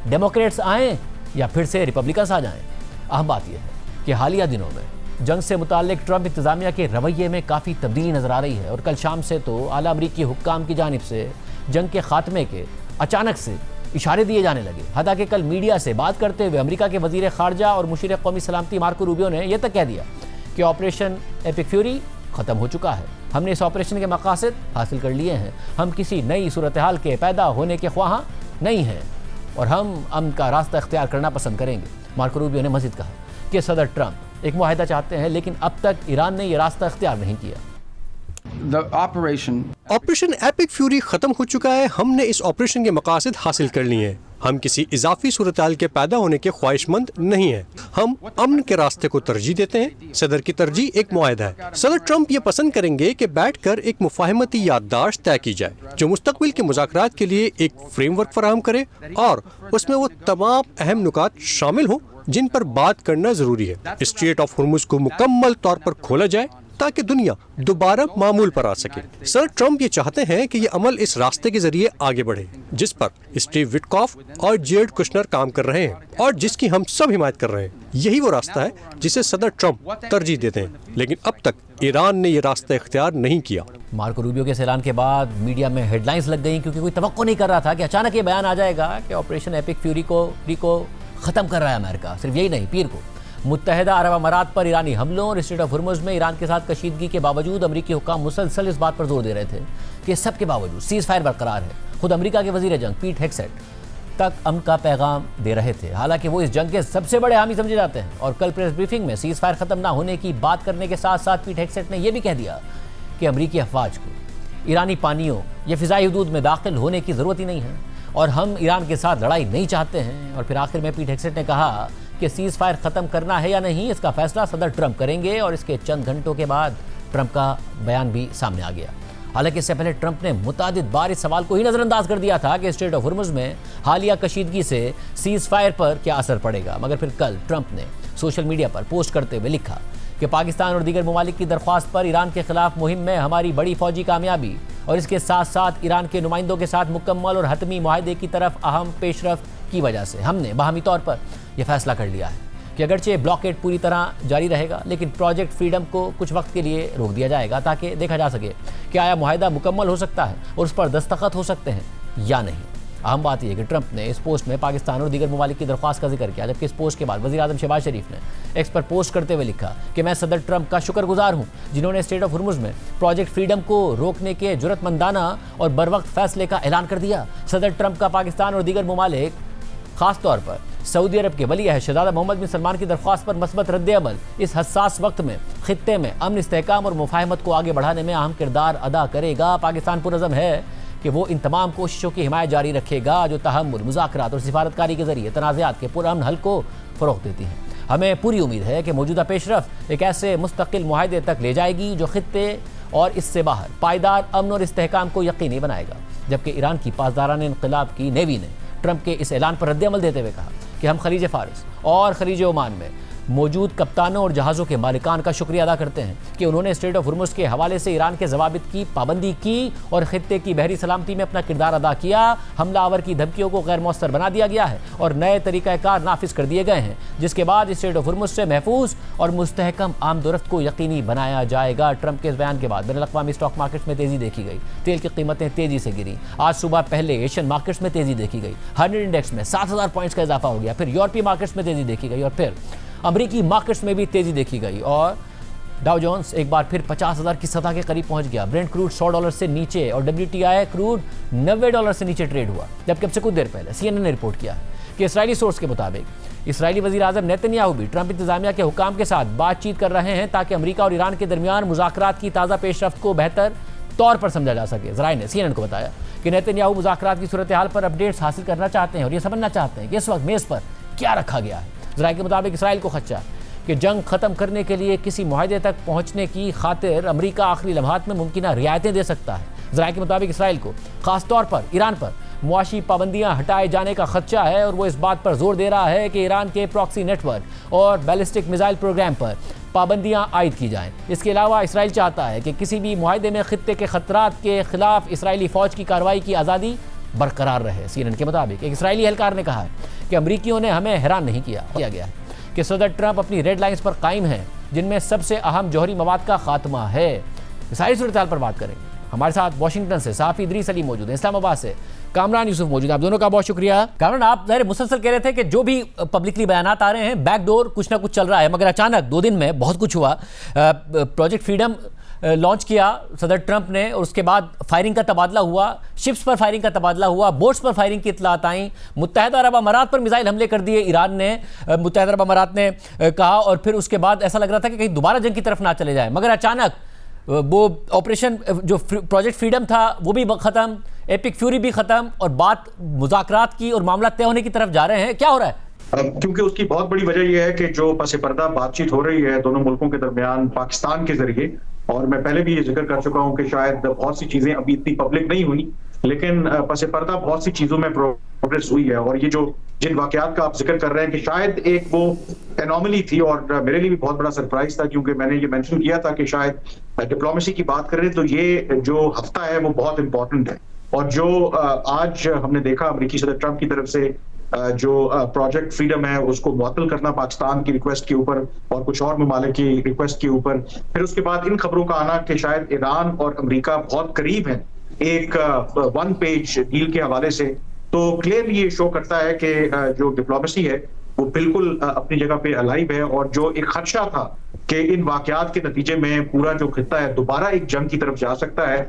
डेमोक्रेट्स आएँ या फिर से रिपब्लिकन्स आ जाएँ। अहम बात यह है कि हालिया दिनों में जंग से मुताल्लिक ट्रंप इंतजामिया के रवैये में काफ़ी तब्दीली नजर आ रही है और कल शाम से तो आला अमरीकी हुक्काम की जानिब से जंग के खात्मे के अचानक से इशारे दिए जाने लगे। हालांकि कल मीडिया से बात करते हुए अमेरिका के वजीर खारजा और मुशीर कौमी सलामती मार्को रूबियो ने यह तक कह दिया कि ऑपरेशन एपिक फ्यूरी ख़त्म हो चुका है। हमने इस ऑपरेशन के मकासद हासिल कर लिए हैं। हम किसी नई सूरत हाल के पैदा होने के ख्वाहां नहीं हैं और हम अमन का रास्ता इख्तियार करना पसंद करेंगे। मार्को रूबियो ने मजीद कहा कि सदर ट्रंप एक मुआहिदा चाहते हैं, लेकिन अब तक ईरान ने यह रास्ता इख्तियार नहीं किया। ऑपरेशन एपिक फ्यूरी खत्म हो चुका है। हमने इस ऑपरेशन के मकासद हासिल कर लिए हैं। हम किसी इजाफी सूरत-हाल के पैदा होने के ख्वाहिशमंद नहीं हैं। हम अमन के रास्ते को तरजीह देते हैं। सदर की तरजीह एक मुआहिदा है। सदर ट्रंप ये पसंद करेंगे कि बैठकर एक मुफाहमती याददाश्त तय की जाए जो मुस्तकबिल के मुज़ाकरात के लिए एक फ्रेमवर्क फराहम करे और उसमें वो तमाम अहम नुकात शामिल हों जिन पर बात करना जरूरी है। स्ट्रेट ऑफ हुर्मुज़ को मुकम्मल तौर पर खोला जाए ताकि दुनिया दोबारा मामूल पर आ सके। सर ट्रंप ये चाहते हैं कि ये अमल इस रास्ते के जरिए आगे बढ़े जिस पर स्टीव विटकॉफ और जेरेड कुशनर काम कर रहे हैं और जिसकी हम सब हिमायत कर रहे हैं। यही वो रास्ता है जिसे सदर ट्रंप तरजीह देते हैं, लेकिन अब तक ईरान ने ये रास्ता इख्तियार नहीं किया। मार्को रूबियो के ऐलान के बाद मीडिया में हेडलाइंस लग गई, क्योंकि कोई तवक्को नहीं कर रहा था कि अचानक ये बयान आ जाएगा कि ऑपरेशन एपिक फ्यूरी को ख़त्म कर रहा है अमेरिका। सिर्फ यही नहीं, पीर को मुत्तहिदा अरब अमारात पर ईरानी हमलों और स्ट्रेट ऑफ हुर्मुज़ में ईरान के साथ कशीदगी के बावजूद अमरीकी हुक्काम मुसलसल इस बात पर जोर दे रहे थे कि सबके बावजूद सीज़ फायर बरकरार है। खुद अमरीका के वजीर जंग पीट हेगसेट तक अमन का पैगाम दे रहे थे। हालांकि वो इस जंग के सबसे बड़े हामी समझे जाते हैं और कल प्रेस ब्रीफिंग में सीज़ फायर ख़त्म ना होने की बात करने के साथ साथ पीट हेगसेट ने यह भी कह दिया कि अमरीकी अफवाज को ईरानी पानियों या फ़िज़ाई हदूद में दाखिल होने की ज़रूरत ही नहीं है और हम ईरान के साथ लड़ाई नहीं चाहते हैं। और फिर आखिर में पीट हेगसेट ने कहा कि सीज़ फायर ख़त्म करना है या नहीं, इसका फैसला सदर ट्रंप करेंगे और इसके चंद घंटों के बाद ट्रंप का बयान भी सामने आ गया। हालांकि इससे पहले ट्रंप ने मुतादिद बार इस सवाल को ही नज़रअंदाज कर दिया था कि स्ट्रेट ऑफ हुर्मुज़ में हालिया कशीदगी से सीज़ फायर पर क्या असर पड़ेगा। मगर फिर कल ट्रंप ने सोशल मीडिया पर पोस्ट करते हुए लिखा कि पाकिस्तान और दीगर ममालिक की दरख्वास्त पर ईरान के खिलाफ मुहिम में हमारी बड़ी फौजी कामयाबी और इसके साथ साथ ईरान के नुमाइंदों के साथ मुकम्मल और हतमी मुआहदे की तरफ अहम पेशरफ्त की वजह से हमने बाहमी तौर पर यह फैसला कर लिया है कि अगरचे ब्लॉकेड पूरी तरह जारी रहेगा, लेकिन प्रोजेक्ट फ्रीडम को कुछ वक्त के लिए रोक दिया जाएगा ताकि देखा जा सके कि आया मुआहदा मुकम्मल हो सकता है और उस पर दस्तखत हो सकते हैं या नहीं। अहम बात यह है कि ट्रंप ने इस पोस्ट में पाकिस्तान और दीगर ममालिक की दरख्वास्त का जिक्र किया, जबकि इस पोस्ट के बाद वज़ीर आज़म शहबाज शरीफ ने एक्स पर पोस्ट करते हुए लिखा कि मैं सदर ट्रंप का शुक्रगुजार हूँ जिन्होंने स्ट्रेट ऑफ हुर्मुज़ में प्रोजेक्ट फ्रीडम को रोकने के जुर्रतमंदाना और बरवक्त फैसले का ऐलान कर दिया। सदर ट्रंप का पाकिस्तान और दीगर ममालिक खास तौर पर सऊदी अरब के वली अहद शहज़ादा मोहम्मद बिन सलमान की दरख्वास्त पर मस्बत रद्द-ए-अमल इस हसास वक्त में खित्ते में अमन, इस्तेहकाम और मुफाहमत को आगे बढ़ाने में अहम किरदार अदा करेगा। पाकिस्तान पुरअज़्म है कि वो इन तमाम कोशिशों की हिमायत जारी रखेगा जो तहम्मुल, मुज़ाकरात और सिफारतकारी के जरिए तनाज़ात के पुरअमन हल को फ़रोग़ देती हैं। हमें पूरी उम्मीद है कि मौजूदा पेशरफ्त एक ऐसे मुस्तकिल मुआहदे तक ले जाएगी जो खित्ते और इससे बाहर पायदार अमन और इस्तेहकाम को यकीनी बनाएगा। जबकि ईरान की पासदारान इनक़िलाब की नेवी ने ट्रंप के इस ऐलान पर रद्द-ए-अमल देते हुए कहा कि हम खलीज फ़ारिस और खलीज ओमान में मौजूद कप्तानों और जहाज़ों के मालिकान का शुक्रिया अदा करते हैं कि उन्होंने स्ट्रेट ऑफ हुर्मुज़ के हवाले से ईरान के ज़वाबित की पाबंदी की और खित्ते की बहरी सलामती में अपना किरदार अदा किया। हमलावर की धमकियों को गैर मौसर बना दिया गया है और नए तरीक़ाकार नाफिज कर दिए गए हैं, जिसके बाद स्ट्रेट ऑफ हुर्मुज़ से महफूज और मुस्तहकम आमदोरफ्त को यकीनी बनाया जाएगा। ट्रंप के इस बयान के बाद बैनुल-अक़वामी स्टॉक मार्केट्स में तेज़ी देखी गई, तेल की कीमतें तेज़ी से गिरी। आज सुबह पहले एशियन मार्केट्स में तेज़ी देखी गई, 100 इंडेक्स में 7000 पॉइंट्स का इजाफा हो गया। फिर यूरोपीय मार्केट्स में तेज़ी देखी गई और फिर अमरीकी मार्केट्स में भी तेज़ी देखी गई और डाउ जोन्स एक बार फिर 50,000 की सतह के करीब पहुंच गया। ब्रेंट क्रूड $100 से नीचे और WTI क्रूड $90 से नीचे ट्रेड हुआ। जबकि अब से कुछ देर पहले CNN ने रिपोर्ट किया कि इसराइली सोर्स के मुताबिक इसराइली वज़ीर आज़म नेतन्याहू भी ट्रंप इंतजामिया के हुकाम के साथ बातचीत कर रहे हैं ताकि अमरीका और ईरान के दरमियान मुज़ाकरात की ताज़ा पेशरफ्त को बेहतर तौर पर समझा जा सके। ज़राए ने CNN को बताया कि नेतन्याहू मुज़ाकरात की सूरत हाल पर अपडेट्स हासिल करना चाहते हैं और ये समझना चाहते हैं कि इस वक्त मेज़ पर क्या रखा गया है। ज़राए के मुताबिक इसराइल को खदशा कि जंग ख़त्म करने के लिए किसी मुआहदे तक पहुँचने की खातिर अमरीका आखिरी लम्हात में मुमकिन रियायतें दे सकता है। ज़राए के मुताबिक इसराइल को ख़ास तौर पर ईरान पर मुआशी पाबंदियां हटाए जाने का खदशा है और वो इस बात पर जोर दे रहा है कि ईरान के प्रॉक्सी नेटवर्क और बैलिस्टिक मिसाइल प्रोग्राम पर पाबंदियां आयद की जाएं। इसके अलावा इसराइल चाहता है कि किसी भी मुआहदे में खित्ते के खतरात के खिलाफ इसराइली फ़ौज की कार्रवाई की आज़ादी बरकरार रहे। CNN के मुताबिक एक इसराइली एहलकार ने कहा है कि अमरीकियों ने हमें हैरान नहीं किया गया है कि सदर ट्रंप अपनी रेड लाइन्स पर कायम हैं, जिनमें सबसे अहम जौहरी मवाद का खात्मा है। सारी सूरत हाल पर बात करेंगे। हमारे साथ वाशिंगटन से साफ़ी इदरीस अली मौजूद है, इस्लामाबाद से कामरान यूसुफ मौजूद है। आप दोनों का बहुत शुक्रिया। कामरान, आप ज़ाहिर मुसलसल कह रहे थे कि जो भी पब्लिकली बयानात आ रहे हैं बैकडोर कुछ ना कुछ चल रहा है, मगर अचानक 2 दिन में बहुत कुछ हुआ। प्रोजेक्ट फ्रीडम लॉन्च किया सदर ट्रंप ने और उसके बाद फायरिंग का तबादला हुआ, शिप्स पर फायरिंग का तबादला हुआ, बोट्स पर फायरिंग की इत्तलात आई, मुत्तहिदा अरब अमारात पर मिसाइल हमले कर दिए ईरान ने, मुत्तहिदा अरब अमारात ने कहा, और फिर उसके बाद ऐसा लग रहा था कि कहीं दोबारा जंग की तरफ ना चले जाए, मगर अचानक वो ऑपरेशन जो प्रोजेक्ट फ्रीडम था वो भी ख़त्म, एपिक फ्यूरी भी ख़त्म और बात मुज़ाकरात की और मामला तय होने की तरफ जा रहे हैं। क्या हो रहा है? क्योंकि उसकी बहुत बड़ी वजह यह है कि जो पसे पर्दा बातचीत हो रही है दोनों मुल्कों के दरमियान पाकिस्तान के जरिए, और मैं पहले भी ये जिक्र कर चुका हूं कि शायद बहुत सी चीजें अभी इतनी पब्लिक नहीं हुई, लेकिन पसे पर्दा बहुत सी चीजों में प्रोग्रेस हुई है। और ये जो जिन वाकयात का आप जिक्र कर रहे हैं कि शायद एक वो एनोमली थी, और मेरे लिए भी बहुत बड़ा सरप्राइज था, क्योंकि मैंने ये मेंशन किया था कि शायद डिप्लोमेसी की बात करें तो ये जो हफ्ता है वो बहुत इंपॉर्टेंट है। और जो आज हमने देखा अमेरिकी सदर ट्रंप की तरफ से जो प्रोजेक्ट फ्रीडम है उसको मुअत्तल करना पाकिस्तान की रिक्वेस्ट के ऊपर और कुछ और ममालिक की रिक्वेस्ट के ऊपर, फिर उसके बाद इन खबरों का आना कि शायद ईरान और अमेरिका बहुत करीब हैं एक 1 पेज डील के हवाले से, तो क्लियरली ये शो करता है कि जो डिप्लोमेसी है वो बिल्कुल अपनी जगह पे अलाइव है। और जो एक खदशा था कि इन वाकयात के नतीजे में पूरा जो खित्ता है दोबारा एक जंग की तरफ जा सकता है,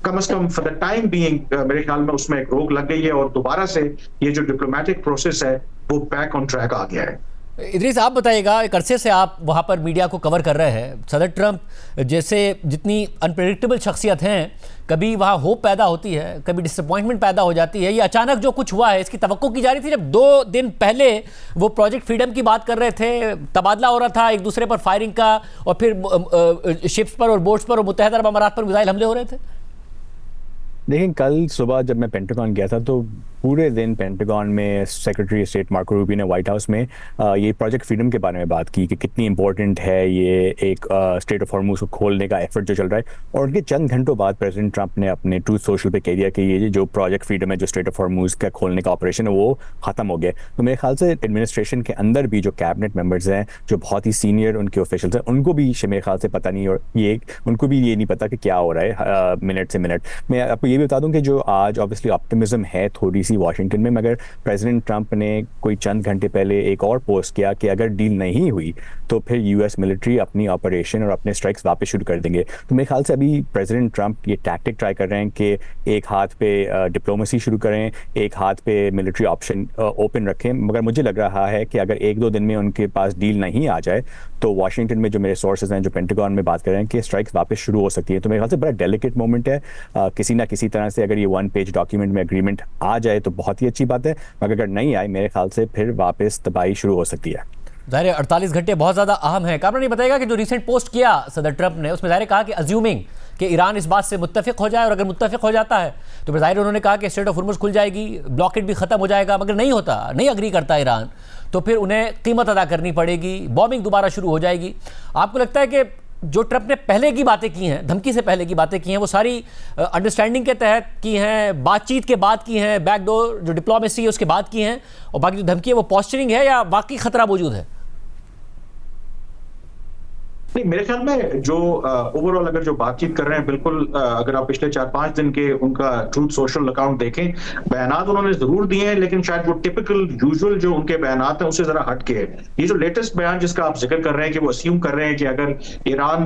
कम से come for the time being मेरे ख्याल में उसमें एक रोक लग गई है और दोबारा से ये जो डिप्लोमेटिक प्रोसेस है वो बैक ऑन ट्रैक आ गया है। इदरीस, आप बताइएगा, एक अरसे से आप वहाँ पर मीडिया को कवर कर रहे हैं, सदर ट्रंप जैसे जितनी अनप्रेडिक्टेबल शख्सियत हैं, कभी वहाँ होप पैदा होती है, कभी डिसअपॉइंटमेंट पैदा हो जाती है। ये अचानक जो कुछ हुआ है इसकी तवक्को की जा रही थी। जब 2 दिन पहले वो प्रोजेक्ट फ्रीडम की बात कर रहे थे, तबादला हो रहा था एक दूसरे पर फायरिंग का, और फिर शिप्स पर और बोट्स पर और मुत्तहिदा अरब अमारात पर मिसाइल हमले हो रहे थे। लेकिन कल सुबह जब मैं पेंटागन गया था तो पूरे दिन पेंटागन में सेक्रेटरी स्टेट मार्को रूबियो ने व्हाइट हाउस में ये प्रोजेक्ट फ्रीडम के बारे में बात की कि कितनी इंपॉर्टेंट है ये एक स्ट्रेट ऑफ हॉर्मुज़ को खोलने का एफर्ट जो चल रहा है। और उनके चंद घंटों बाद प्रेसिडेंट ट्रंप ने अपने ट्रूथ सोशल पे कह दिया कि ये जो प्रोजेक्ट फ्रीडम है, जो स्ट्रेट ऑफ हॉर्मुज़ का खोलने का ऑपरेशन है, वो ख़त्म हो गया। तो मेरे ख्याल से एडमिनिस्ट्रेशन के अंदर भी जो कैबिनेट मेम्बर्स हैं, जो बहुत ही सीनियर उनके ऑफिशियल्स हैं, उनको भी मेरे ख्याल से पता नहीं, और ये उनको भी ये नहीं पता कि क्या हो रहा है मिनट से मिनट। मैं आपको ये भी बता दूँ कि जो आज ऑब्वियसली ऑप्टिमिज्म है थोड़ी सी वाशिंगटन में, मगर प्रेसिडेंट ट्रंप ने कोई चंद घंटे पहले एक और पोस्ट किया कि अगर डील नहीं हुई तो फिर यूएस मिलिट्री अपनी ऑपरेशन और अपने स्ट्राइक्स वापस शुरू कर देंगे। तो मेरे ख्याल से अभी प्रेसिडेंट ट्रंप ये टैक्टिक ट्राई कर रहे हैं कि एक हाथ पे डिप्लोमेसी शुरू करें, एक हाथ पे मिलिट्री ऑप्शन ओपन रखें। मगर मुझे लग रहा है कि अगर 1-2 दिन में उनके पास डील नहीं आ जाए तो वाशिंगटन में जो मेरे सोर्सेज हैं, जो पेंटागन में बात कर रहे हैं कि स्ट्राइक्स वापस शुरू हो सकती है। तो मेरे ख्याल से बड़ा डेलिकेट मोमेंट है। किसी ना किसी तरह से अगर ये 1 पेज डॉक्यूमेंट में एग्रीमेंट आ जाए तो बहुत ही अच्छी बात है, मगर अगर नहीं आए मेरे ख्याल से फिर वापस तबाही शुरू हो सकती है। ज़ाहिर 48 घंटे बहुत ज़्यादा अहम है। कामरान, ये बताएगा कि जो रिसेंट पोस्ट किया सदर ट्रंप ने, उसमें ज़ाहिर कहा कि अज्यूमिंग कि ईरान इस बात से मुत्तफिक हो जाए, और अगर मुत्तफिक हो जाता है तो फिर ज़ाहिर उन्होंने कहा कि स्ट्रेट ऑफ हॉर्मुज़ खुल जाएगी, ब्लॉकेड भी ख़त्म हो जाएगा। मगर नहीं होता, नहीं अग्री करता ईरान, तो फिर उन्हें कीमत अदा करनी पड़ेगी, बॉम्बिंग दोबारा शुरू हो जाएगी। आपको लगता है कि जो ट्रंप ने पहले की बातें की हैं, धमकी से पहले की बातें की हैं, वो सारी अंडरस्टैंडिंग के तहत की हैं, बातचीत के बाद की हैं, बैकडोर जो डिप्लोमेसी है उसके बाद की हैं, और बाकी जो धमकी है वो पॉस्चरिंग है या वाकई खतरा मौजूद है? नहीं, मेरे ख्याल में जो ओवरऑल अगर जो बातचीत कर रहे हैं, बिल्कुल अगर आप पिछले 4-5 दिन के उनका ट्रूथ सोशल अकाउंट देखें, बयानात उन्होंने जरूर दिए हैं, लेकिन शायद वो टिपिकल यूजुअल जो उनके बयानात हैं उससे जरा हट के है। ये जो लेटेस्ट बयान जिसका आप जिक्र कर रहे हैं कि वो अस्यूम कर रहे हैं कि अगर ईरान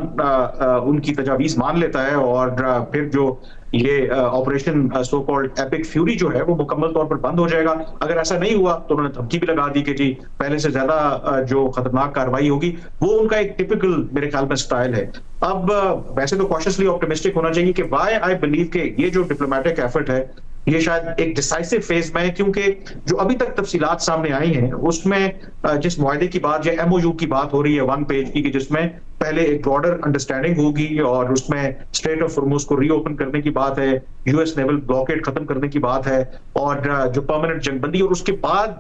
उनकी तजावीज मान लेता है और फिर जो ये operation so called epic fury जो है वो मुकम्मल तौर पर बंद हो जाएगा। अगर ऐसा नहीं हुआ तो उन्होंने धमकी भी लगा दी कि जी पहले से ज्यादा जो खतरनाक कार्रवाई होगी, वो उनका एक टिपिकल मेरे ख्याल में स्टाइल है। अब वैसे तो कॉशियसली ऑप्टिमिस्टिक होना चाहिए कि व्हाई आई बिलीव के ये जो डिप्लोमेटिक एफर्ट है ये शायद एक डिसाइसिव फेज में है, क्योंकि जो अभी तक तफसीलात सामने आई हैं उसमें जिस मुआहदे की बात या एमओयू की बात हो रही है 1 पेज की, कि जिसमें पहले एक ब्रॉडर अंडरस्टैंडिंग होगी और उसमें स्ट्रेट ऑफ हॉर्मुज को रीओपन करने की बात है, यूएस नेवल ब्लॉकेड खत्म करने की बात है, और जो परमानेंट जंगबंदी, और उसके बाद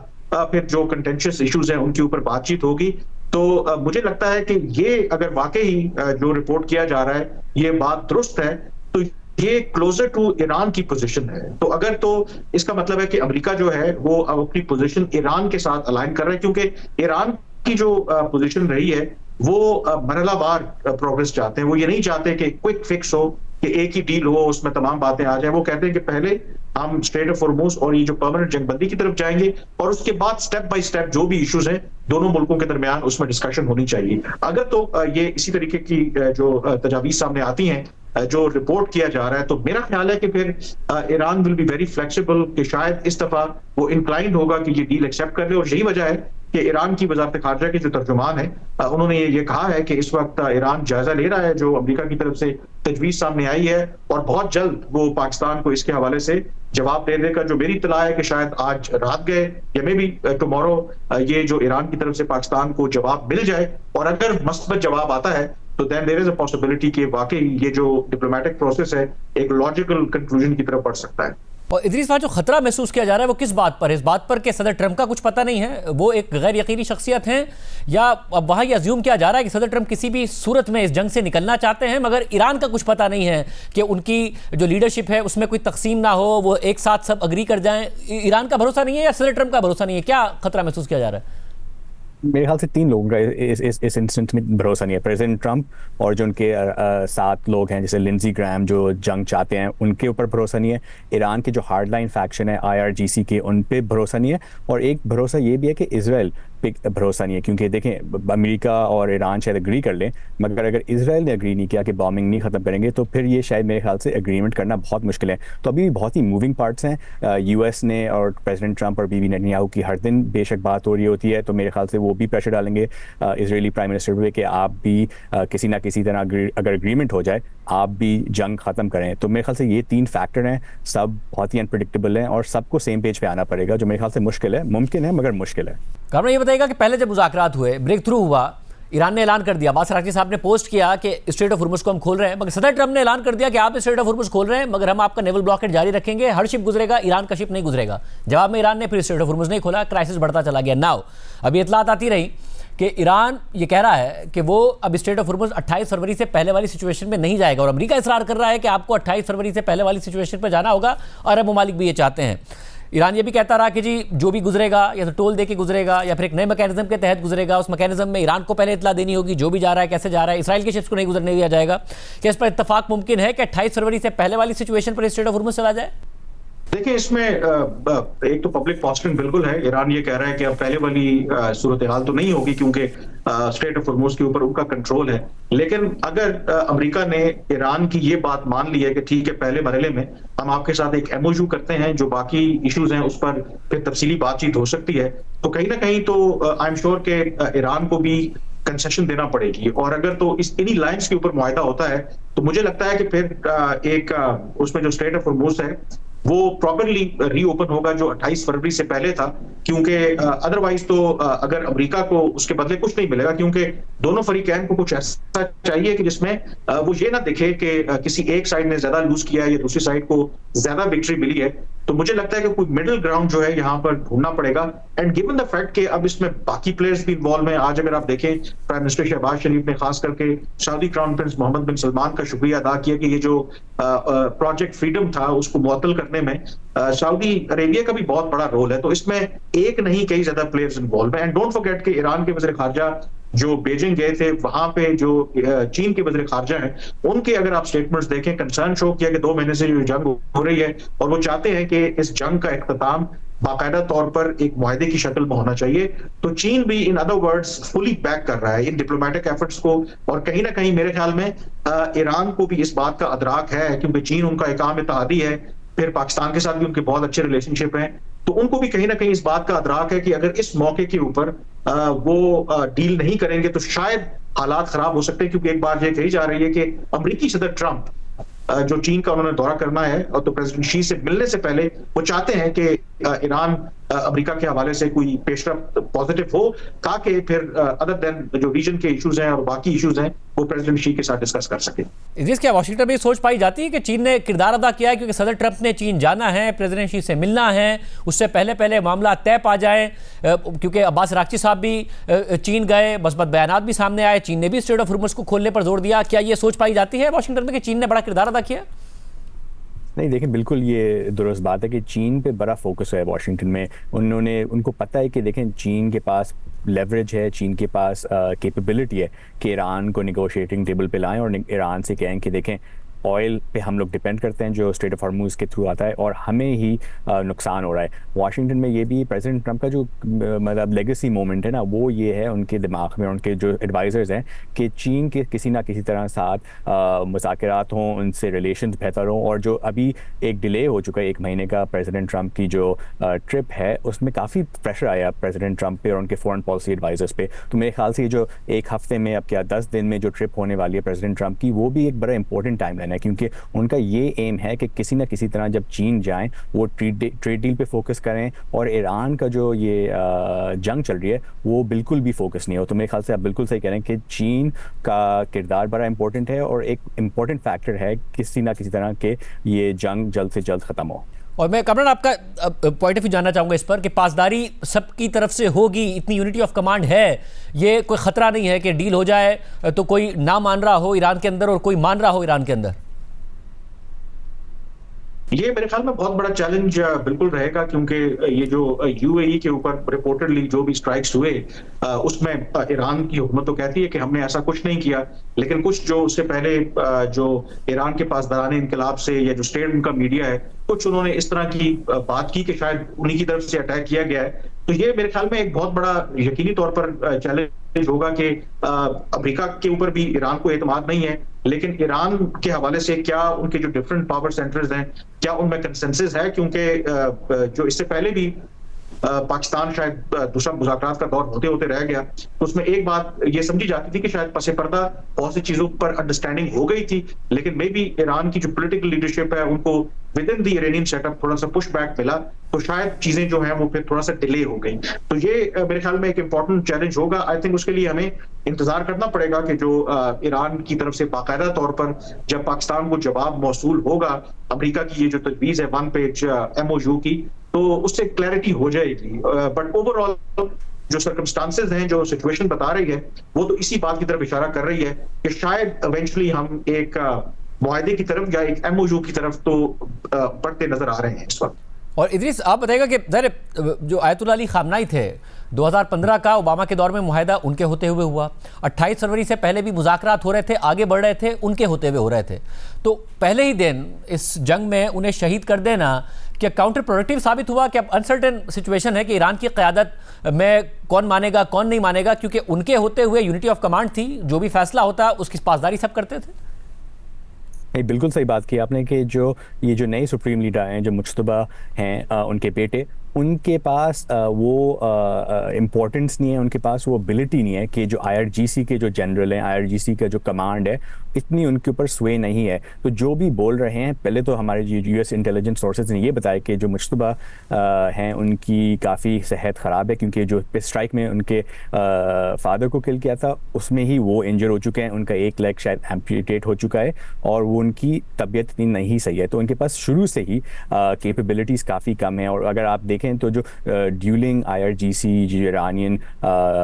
फिर जो कंटेंशियस इश्यूज हैं उनके ऊपर बातचीत होगी। तो मुझे लगता है कि ये अगर वाकई जो रिपोर्ट किया जा रहा है ये बात दुरुस्त है तो ये क्लोजर टू ईरान की पोजीशन है। तो अगर तो इसका मतलब है कि अमेरिका जो है वो अपनी पोजीशन ईरान के साथ अलाइन कर रहा है, क्योंकि ईरान की जो पोजीशन रही है वो मरहलावार प्रोग्रेस चाहते हैं। वो ये नहीं चाहते कि क्विक फिक्स हो, कि एक ही डील हो उसमें तमाम बातें आ जाए। वो कहते हैं कि पहले हम स्ट्रेट ऑफ हॉर्मुज और ये जो परमानेंट जंगबंदी की तरफ जाएंगे और उसके बाद स्टेप बाय स्टेप जो भी इश्यूज हैं दोनों मुल्कों के दरमियान उसमें डिस्कशन होनी चाहिए। अगर तो ये इसी तरीके की जो तजावीज सामने आती हैं, जो रिपोर्ट किया जा रहा है, तो मेरा ख्याल है कि फिर Iran will be very flexible, कि शायद इस दफा वो इंक्लाइंड होगा कि ये डील एक्सेप्ट कर ले। और यही वजह है कि ईरान की वजारत खारजा के जो तर्जुमान है उन्होंने ये कहा है कि इस वक्त ईरान जायजा ले रहा है जो अमेरिका की तरफ से तजवीज सामने आई है, और बहुत जल्द वो पाकिस्तान को इसके हवाले से जवाब दे देगा। जो मेरी इत्तला है कि शायद आज रात गए या मे बी टुमारो ये जो ईरान की तरफ से पाकिस्तान को जवाब मिल जाए, और अगर मस्बत जवाब आता है तो then there is a possibility कि वाकई ये जो डिप्लोमेटिक प्रोसेस है एक लॉजिकल कंक्लूजन की तरफ बढ़ सकता है। और इदरीस भाई, जो खतरा महसूस किया जा रहा है वो किस बात पर है? इस बात पर कि सदर ट्रंप का कुछ पता नहीं है, वो एक गैर यकीनी शख्सियत हैं, या अब वहाँ ये अज्यूम किया जा रहा है कि सदर ट्रंप किसी भी सूरत में इस जंग से निकलना चाहते हैं मगर ईरान का कुछ पता नहीं है कि उनकी जो लीडरशिप है उसमें कोई तकसीम ना हो, वो एक साथ सब अग्री कर जाएं? ईरान का भरोसा नहीं है या सदर ट्रंप का भरोसा नहीं है? क्या खतरा महसूस किया जा रहा है? मेरे ख्याल से 3 लोगों का इस इंस्टेंस में भरोसा नहीं है। प्रेसिडेंट ट्रंप और जो उनके 7 लोग हैं जैसे लिंडजी ग्राहम जो जंग चाहते हैं उनके ऊपर भरोसा नहीं है। ईरान के जो हार्ड लाइन फैक्शन है IRGC के, उन पे भरोसा नहीं है। और एक भरोसा ये भी है कि इजराइल पे भरोसा नहीं है, क्योंकि देखें अमेरिका और ईरान शायद एग्री कर लें, मगर अगर इजराइल ने एग्री नहीं किया कि बॉम्बिंग नहीं ख़त्म करेंगे तो फिर ये शायद मेरे ख्याल से एग्रीमेंट करना बहुत मुश्किल है। तो अभी भी बहुत ही मूविंग पार्ट्स हैं। US ने और प्रेसिडेंट ट्रंप और बीवी नेतन्याहू की हर दिन बेशक बात हो रही होती है, तो मेरे ख्याल से वो भी प्रेशर डालेंगे इजरायली प्राइम मिनिस्टर पे कि आप भी किसी ना किसी तरह अगर एग्रीमेंट हो जाए आप भी जंग ख़त्म करें। तो मेरे ख्याल से ये 3 फैक्टर हैं, सब बहुत ही अनप्रेडिक्टेबल हैं और सबको सेम पेज पे आना पड़ेगा, जो मेरे ख्याल से मुश्किल है, मुमकिन है मगर मुश्किल है। कामरान ये बताइएगा कि पहले जब मुज़ाकरात हुए, ब्रेक थ्रू हुआ, ईरान ने ऐलान कर दिया, अब्बास अराग़ची साहब ने पोस्ट किया कि स्ट्रेट ऑफ हॉर्मुज़ को हम खोल रहे हैं, मगर सदर ट्रंप ने ऐलान कर दिया कि आप स्ट्रेट ऑफ हॉर्मुज़ खोल रहे हैं मगर हम आपका नेवल ब्लॉकेड जारी रखेंगे, हर शिप गुजरेगा, ईरान का शिप नहीं गुजरेगा। जवाब में ईरान ने फिर स्ट्रेट ऑफ हॉर्मुज़ नहीं खोला, क्राइसिस बढ़ता चला गया। नाउ अभी इतलात आती रही कि ईरान ये कह रहा है कि वो अब स्ट्रेट ऑफ हॉर्मुज़ 28 फरवरी से पहले वाली सिचुएशन में नहीं जाएगा, और अमेरिका इसरार कर रहा है कि आपको 28 फरवरी से पहले वाली सिचुएशन पर जाना होगा, और अरब ममालिक भी ये चाहते हैं। ईरान ये भी कहता रहा कि जी जो भी गुजरेगा या तो टोल दे के गुजरेगा या फिर एक नए मैकेनिज्म के तहत गुजरेगा, उस मैकेनिज्म में ईरान को पहले इतला देनी होगी जो भी जा रहा है, कैसे जा रहा है, इसराइल के शिप्स को नहीं गुजरने दिया जाएगा। क्या इस पर इत्तेफाक मुमकिन है कि 28 फरवरी से पहले वाली सिचुएशन पर स्ट्रेट ऑफ हॉर्मुज़ चला जाए? देखिए, इसमें एक तो पब्लिक पोस्टिंग बिल्कुल है। ईरान ये कह रहा है कि अब पहले वाली सूरत हाल तो नहीं होगी क्योंकि स्ट्रेट ऑफ हॉर्मुज़ के ऊपर उनका कंट्रोल है। लेकिन अगर अमेरिका ने ईरान की ये बात मान ली है कि ठीक है पहले मरहले में हम आपके साथ एक MOU करते हैं, जो बाकी इश्यूज हैं उस पर फिर तफसीली बातचीत हो सकती है, तो कहीं ना कहीं तो आई एम श्योर के ईरान को भी कंसेशन देना पड़ेगी। और अगर तो इन्हीं लाइंस के ऊपर मुआहदा होता है तो मुझे लगता है कि फिर एक उसमें जो स्ट्रेट ऑफ हॉर्मुज़ है वो प्रॉपरली रीओपन होगा जो 28 फरवरी से पहले था, क्योंकि अदरवाइज तो अगर अमेरिका को उसके बदले कुछ नहीं मिलेगा, क्योंकि दोनों फरीकैन को कुछ ऐसा चाहिए कि जिसमें वो ये ना दिखे कि किसी एक साइड ने ज्यादा लूज किया है या दूसरी साइड को ज्यादा विक्ट्री मिली है। तो मुझे लगता है कि कोई मिडिल ग्राउंड जो है यहाँ पर ढूंढना पड़ेगा। एंड गिवन द फैक्ट कि अब इसमें बाकी प्लेयर्स भी इन्वॉल्व हैं, आज अगर आप देखें प्राइम मिनिस्टर शहबाज शरीफ ने खास करके सऊदी क्राउन प्रिंस मोहम्मद बिन सलमान का शुक्रिया अदा किया कि ये जो प्रोजेक्ट फ्रीडम था उसको मुअत्तल करने में सऊदी अरेबिया का भी बहुत बड़ा रोल है। तो इसमें एक नहीं कई ज्यादा प्लेयर्स इन्वॉल्व हैं। एंड डोंट फॉरगेट कि ईरान के वज़ीर ख़ारजा जो बीजिंग गए थे, वहां पे जो चीन के वज़ीर ख़ारजा हैं, उनके अगर आप स्टेटमेंट्स देखें, कंसर्न शो किया कि 2 महीने से जो जंग हो रही है और वो चाहते हैं कि इस जंग का इख्तिताम बाकायदा तौर पर एक मुआहदे की शक्ल में होना चाहिए। तो चीन भी in other words fully back कर रहा है इन डिप्लोमेटिक एफर्ट्स को, और कहीं ना कहीं मेरे ख्याल में ईरान को भी इस बात का अदराक है, क्योंकि चीन उनका एक आम इत्तेहादी है, फिर पाकिस्तान के साथ भी उनके बहुत अच्छे रिलेशनशिप हैं, तो उनको भी कहीं ना कहीं इस बात का अदराक है कि अगर इस मौके के ऊपर वो डील नहीं करेंगे तो शायद हालात खराब हो सकते हैं, क्योंकि एक बात ये कही जा रही है कि अमेरिकी सदर ट्रंप जो चीन का उन्होंने दौरा करना है, और तो प्रेसिडेंट शी से मिलने से पहले वो चाहते हैं कि ईरान अमेरिका के हवाले से कोई पेशरफ पॉजिटिव हो, ताकि फिर अदर देन जो रीजन के इश्यूज हैं और बाकी इश्यूज हैं वो प्रेसिडेंट शी के साथ डिस्कस कर सके। इस क्या वाशिंगटन में सोच पाई जाती है कि चीन ने किरदार अदा किया है, क्योंकि सदर ट्रंप ने चीन जाना है, प्रेसिडेंट शी से मिलना है, उससे पहले पहले मामला तय पा जाए, क्योंकि अब्बास अरागची साहब भी चीन गए, बसबत बयानात भी सामने आए, चीन ने भी स्ट्रेट ऑफ हॉर्मुज़ को खोलने पर जोर दिया। क्या ये सोच पाई जाती है वाशिंगटन में कि चीन ने बड़ा किरदार अदा किया? नहीं, देखिए बिल्कुल ये दुरुस्त बात है कि चीन पे बड़ा फोकस है वाशिंगटन में। उनको पता है कि देखें चीन के पास लेवरेज है, चीन के पास कैपेबिलिटी है कि ईरान को निगोशिएटिंग टेबल पे लाएं और ईरान से कहें कि देखें ऑयल पे हम लोग डिपेंड करते हैं जो स्ट्रेट ऑफ हॉर्मुज़ के थ्रू आता है और हमें ही नुकसान हो रहा है। वाशिंगटन में ये भी प्रेसिडेंट ट्रंप का जो मतलब लेगेसी मोमेंट है ना, वो ये है उनके दिमाग में, उनके जो एडवाइज़र्स हैं कि चीन के किसी ना किसी तरह साथ मुज़ाकरात हों, उनसे रिलेशंस बेहतर हों। और जो अभी एक डिले हो चुका है 1 महीने का प्रेसिडेंट ट्रंप की जो ट्रिप है, उसमें काफ़ी प्रेशर आया प्रेसिडेंट ट्रंप पे और उनके फॉरेन पॉलिसी एडवाइज़र्स पे। तो मेरे ख्याल से ये जो 1 हफ्ते में अब क्या 10 दिन में जो ट्रिप होने वाली है प्रेसिडेंट ट्रंप की, वो भी एक बड़ा इंपॉर्टेंट टाइम लाइन है, क्योंकि उनका ये एम है कि किसी ना किसी तरह जब चीन जाएं वो ट्रेड डील पे फोकस करें, और ईरान का जो ये जंग चल रही है वो बिल्कुल भी फोकस नहीं हो। तो मेरे ख्याल से आप बिल्कुल सही कह रहे हैं कि चीन का किरदार बड़ा इंपॉर्टेंट है और एक इम्पॉर्टेंट फैक्टर है किसी ना किसी तरह के ये जंग जल्द से जल्द ख़त्म हो। और मैं कमरान आपका पॉइंट ऑफ व्यू जानना चाहूँगा इस पर कि पासदारी सबकी तरफ से होगी, इतनी यूनिटी ऑफ कमांड है, ये कोई ख़तरा नहीं है कि डील हो जाए तो कोई ना मान रहा हो ईरान के अंदर और कोई मान रहा हो ईरान के अंदर? ये मेरे ख्याल में बहुत बड़ा चैलेंज बिल्कुल रहेगा, क्योंकि ये जो यूएई के ऊपर रिपोर्टेडली जो भी स्ट्राइक्स हुए उसमें ईरान की हुकूमत तो कहती है कि हमने ऐसा कुछ नहीं किया, लेकिन कुछ जो उससे पहले जो ईरान के पास दौरान इनकलाब से या जो स्टेट उनका मीडिया है, कुछ उन्होंने इस तरह की बात की कि शायद उन्हीं की तरफ से अटैक किया गया है। तो ये मेरे ख्याल में एक बहुत बड़ा यकीनी तौर पर चैलेंज होगा कि अमेरिका के ऊपर भी ईरान को एतमाद नहीं है, लेकिन ईरान के हवाले से क्या उनके जो डिफरेंट पावर सेंटर्स हैं, क्या उनमें कंसेंसस है, क्योंकि जो इससे पहले भी पाकिस्तान शायद दूसरा मुज़ाकरात का दौर होते होते रह गया, तो उसमें एक बात ये समझी जाती थी कि शायद पसे पर्दा बहुत सी चीजों पर अंडरस्टैंडिंग हो गई थी, लेकिन मे बी ईरान की जो पॉलिटिकल लीडरशिप है उनको with in the Iranian setup थोड़ा सा पुश बैक मिला, तो शायद चीजें जो हैं वो फिर थोड़ा सा डिले हो गई। तो ये मेरे ख्याल में एक इंपॉर्टेंट चैलेंज होगा। आई थिंक उसके लिए हमें इंतजार करना पड़ेगा कि जो ईरान की तरफ से बाकायदा तौर पर जब पाकिस्तान को जवाब मौसूल होगा अमेरिका की ये जो तजवीज है 1 पेज MOU की, तो उससे क्लैरिटी हो जाएगी। बट ओवरऑल जो सर्कमस्टांसेस हैं, जो सिचुएशन बता रही है, वो तो इसी बात की तरफ इशारा कर रही है कि शायद इवेंचुअली हम एक मुआहदे की तरफ या एक MOU की तरफ तो बढ़ते नजर आ रहे हैं इस वक्त। और इदरीस आप बताइएगा कि जो आयतुल्लाह अली खामनाई थे 2015 का ओबामा के दौर में मुआहदा उनके होते हुए हुआ, 28 फरवरी से पहले भी मुज़ाकरात हो रहे थे, आगे बढ़ रहे थे, उनके होते हुए हो रहे थे, तो पहले ही दिन इस जंग में उन्हें शहीद कर देना क्या काउंटर प्रोडक्टिव साबित हुआ? कि अब अनसर्टेन सिचुएशन है कि ईरान की क़यादत में कौन मानेगा कौन नहीं मानेगा, क्योंकि उनके होते हुए यूनिटी ऑफ कमांड थी, जो भी फैसला होता उसकी पासदारी सब करते थे। नहीं, बिल्कुल सही बात की आपने कि ये जो नए सुप्रीम लीडर हैं, जो मुश्तबा हैं, उनके बेटे, उनके पास वो इम्पोर्टेंस नहीं है, उनके पास वो एबिलिटी नहीं है कि जो IRGC के जो जनरल हैं, IRGC का जो कमांड है, इतनी उनके ऊपर स्वे नहीं है। तो जो भी बोल रहे हैं, पहले तो हमारे US इंटेलिजेंस सोर्सेज ने ये बताया कि जो मुश्तबा हैं उनकी काफ़ी सेहत ख़राब है, क्योंकि जो स्ट्राइक में उनके फादर को किल किया था उसमें ही वो इंजर हो चुके हैं, उनका एक लेग शायद एम्पुटेट हो चुका है और वो उनकी तबीयत इतनी नहीं सही है। तो उनके पास शुरू से ही कैपेबिलिटीज़ काफ़ी कम है। और अगर आप देखें तो जो ड्यूलिंग IRGC जो ईरानियन